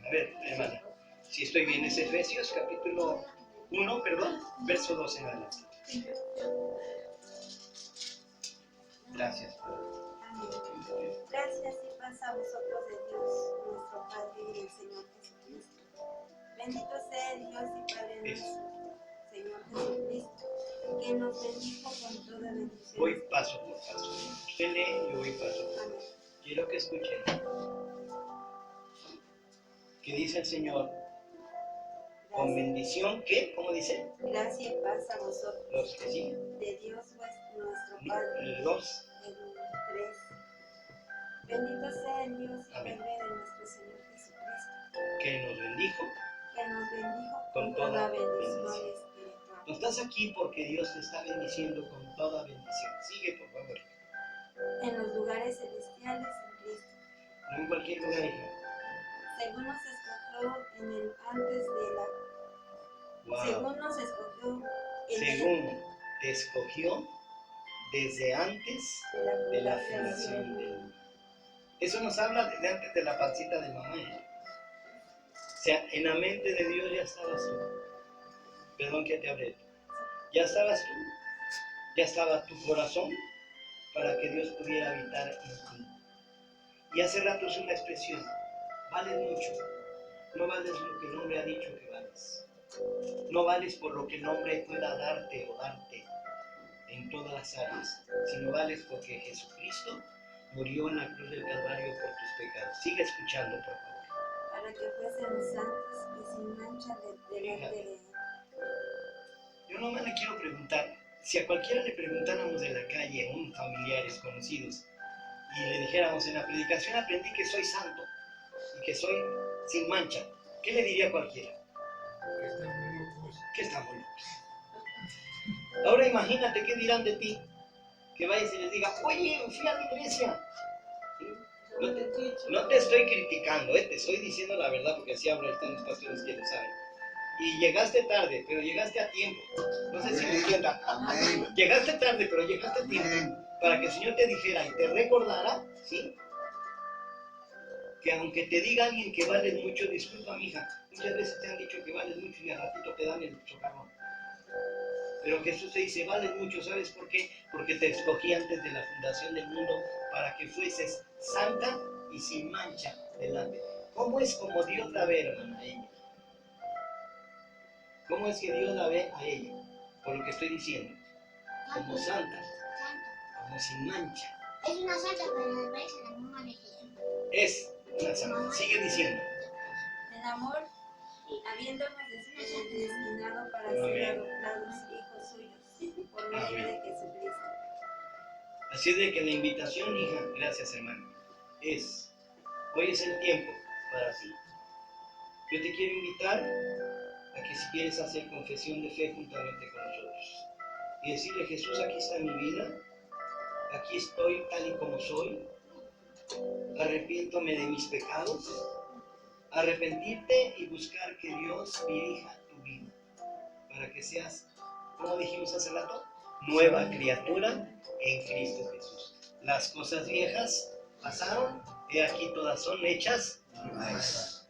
A ver, hermana. Si estoy bien, es Efesios capítulo 1, perdón, verso 2 en adelante. Gracias, Padre. Amén. Gracias y paz a vosotros de Dios, nuestro Padre y el Señor Jesucristo. Bendito sea el Dios y Padre nuestro, Señor Jesucristo, que nos bendijo con toda bendición. Voy paso por paso. Usted lee, yo voy paso por Amén. paso. Quiero que escuchen. ¿Qué dice el Señor? Con Gracias, bendición, ¿qué? ¿Cómo dice? gracia y paz a vosotros, Los que siguen. de Dios nuestro Padre. Los. El 3. Bendito sea el Dios y Amén. Padre de nuestro Señor Jesucristo, Que nos bendijo. que nos bendijo Con con toda toda bendición bendición. espiritual. No estás aquí porque Dios te está bendiciendo con toda bendición. Sigue, por favor. En los lugares celestiales en Cristo, No en cualquier lugar, hija. según nos escogió en el antes de la Wow. según nos escogió en Según te escogió desde antes de la fundación fundación del mundo. Eso nos habla desde antes de la pancita de mamá. O sea, en la mente de Dios ya estabas tú. Perdón que te hablé. Ya estabas tú. Ya estaba tu corazón para que Dios pudiera habitar en ti. Y hace rato es una expresión. Vales mucho. No vales lo que el hombre ha dicho que vales. No vales por lo que el hombre pueda darte o darte en todas las áreas, sino vales porque Jesucristo murió en la cruz del Calvario por tus pecados. Sigue escuchando, por favor. para que fuésemos santos y sin mancha delante de él. Yo nomás le quiero preguntar, si a cualquiera le preguntáramos de la calle, a un familiares, conocidos, y le dijéramos, en la predicación aprendí que soy santo y que soy sin mancha, ¿qué le diría a cualquiera? Que estamos locos. Ahora imagínate qué dirán de ti, que vayas y les diga, oye, fui a la iglesia. ¿Sí? No te estoy criticando, te estoy diciendo la verdad, porque así hablan los pastores que lo saben. Y llegaste tarde, pero llegaste a tiempo. No sé si me entiendan. Amén. Llegaste tarde, pero llegaste a tiempo. Amén. Para que el Señor te dijera y te recordara, ¿sí? Que aunque te diga alguien que vales mucho, disculpa, mija, muchas veces te han dicho que vales mucho y al ratito te dan el chocarrón. Pero Jesús te dice, vales mucho, ¿sabes por qué? Porque te escogí antes de la fundación del mundo para que fueses santa y sin mancha delante. ¿Cómo es como Dios la ve, hermana, a ella? ¿Cómo es que Dios la ve a ella? Por lo que estoy diciendo. Como santa, como sin mancha. Es una santa, pero me parece la misma de Jesús. Es una santa. Sigue diciendo. En amor, habiéndonos destinado para ser adoptados hijos suyos, por medio de Jesucristo. Así es de que la invitación, hija, gracias hermano, hoy es el tiempo para ti. Yo te quiero invitar a que si quieres hacer confesión de fe juntamente con nosotros y decirle, Jesús, aquí está mi vida, aquí estoy tal y como soy, arrepiéntome de mis pecados, arrepentirte y buscar que Dios dirija tu vida, para que seas, como dijimos hace rato, nueva criatura en Cristo Jesús. Las cosas viejas pasaron, he aquí todas son hechas nuevas.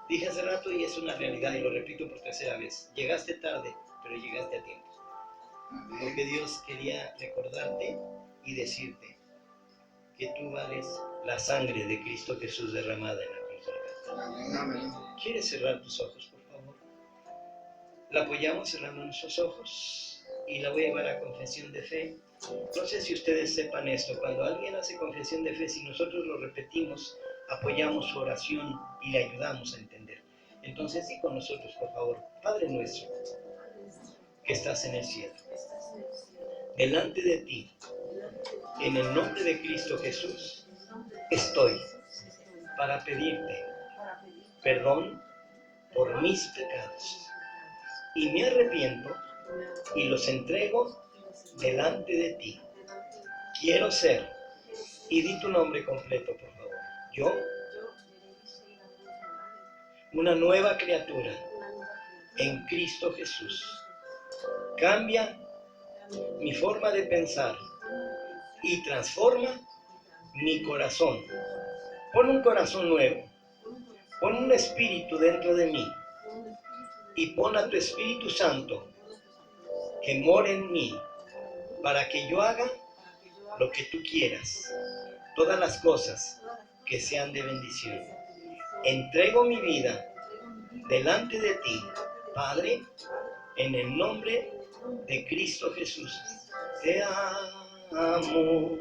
Dije hace rato y es una realidad y lo repito por tercera vez. Llegaste tarde, pero llegaste a tiempo. Porque Dios quería recordarte y decirte que tú vales la sangre de Cristo Jesús derramada en la cruz del Calvario. Amén. ¿Quieres cerrar tus ojos, por favor? La apoyamos cerrando nuestros ojos y la voy a llevar a confesión de fe. No sé si ustedes sepan esto, cuando alguien hace confesión de fe, si nosotros lo repetimos, apoyamos su oración y le ayudamos a entender. Entonces, di con nosotros, por favor, Padre nuestro, que estás en el cielo, delante de ti, en el nombre de Cristo Jesús, estoy para pedirte perdón por mis pecados y me arrepiento y los entrego delante de ti. Quiero ser, y di tu nombre completo, por favor. Yo, una nueva criatura en Cristo Jesús. Cambia mi forma de pensar y transforma mi corazón. Pon un corazón nuevo, pon un espíritu dentro de mí y pon a tu Espíritu Santo que more en mí para que yo haga lo que tú quieras, todas las cosas que sean de bendición. Entrego mi vida delante de ti, Padre, en el nombre de Cristo Jesús. Te amo,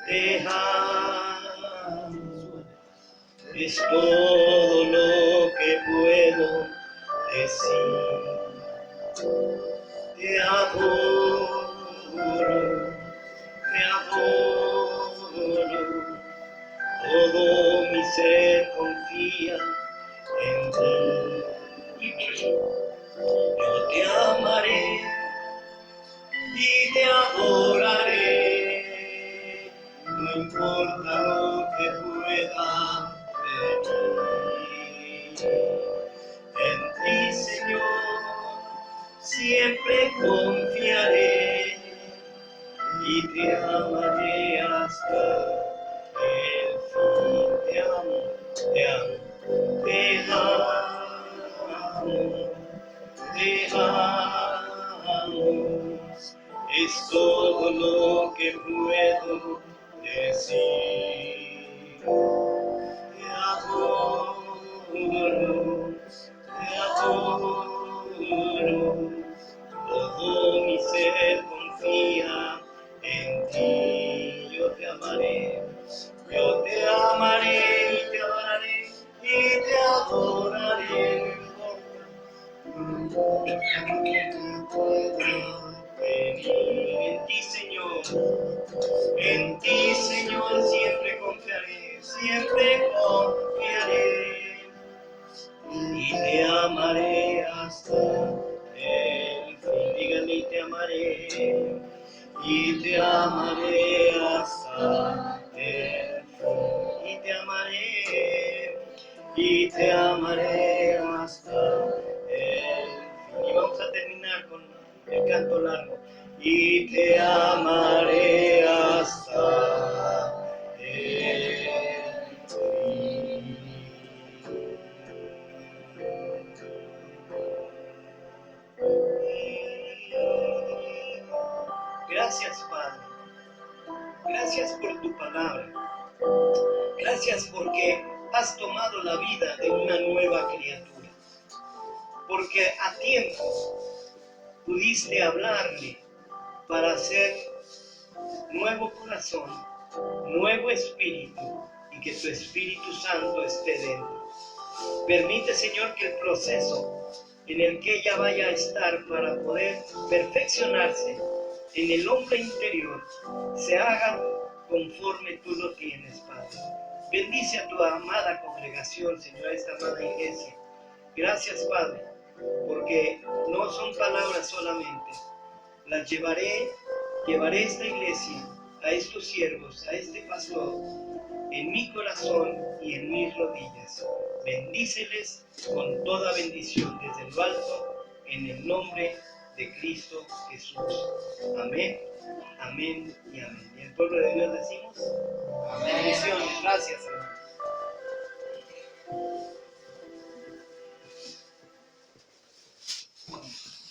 te amo. Es todo lo que puedo decir. Te adoro, te adoro. Todo mi ser confía en ti. Yo te amaré y te adoraré, no importa lo que pueda venir. En ti, Señor, siempre confiaré y te amaré hasta el fin. Te amo, te amo, te amo, te amo. Es todo lo que puedo decir. Te adoro, te adoro. Todo mi ser confía en ti. Yo te amaré y te adoraré y te En ti, Señor, siempre confiaré, y te amaré hasta el fin. Dígame, y te amaré hasta el fin. Y te amaré hasta el fin. Y vamos a terminar con el canto largo. Y te amaré hasta el fin. Gracias, Padre. Gracias por tu palabra. Gracias porque has tomado la vida de una nueva criatura. Porque a tiempo pudiste hablarle para hacer nuevo corazón, nuevo espíritu, y que tu Espíritu Santo esté dentro. Permite, Señor, que el proceso en el que ella vaya a estar para poder perfeccionarse en el hombre interior se haga conforme tú lo tienes, Padre. Bendice a tu amada congregación, Señor, a esta amada iglesia. Gracias, Padre, porque no son palabras solamente. Las llevaré esta iglesia, a estos siervos, a este pastor, en mi corazón y en mis rodillas. Bendíceles con toda bendición desde lo alto, en el nombre de Cristo Jesús. Amén, amén y amén. Y el pueblo de Dios decimos, amén. Bendiciones. Gracias, hermanos.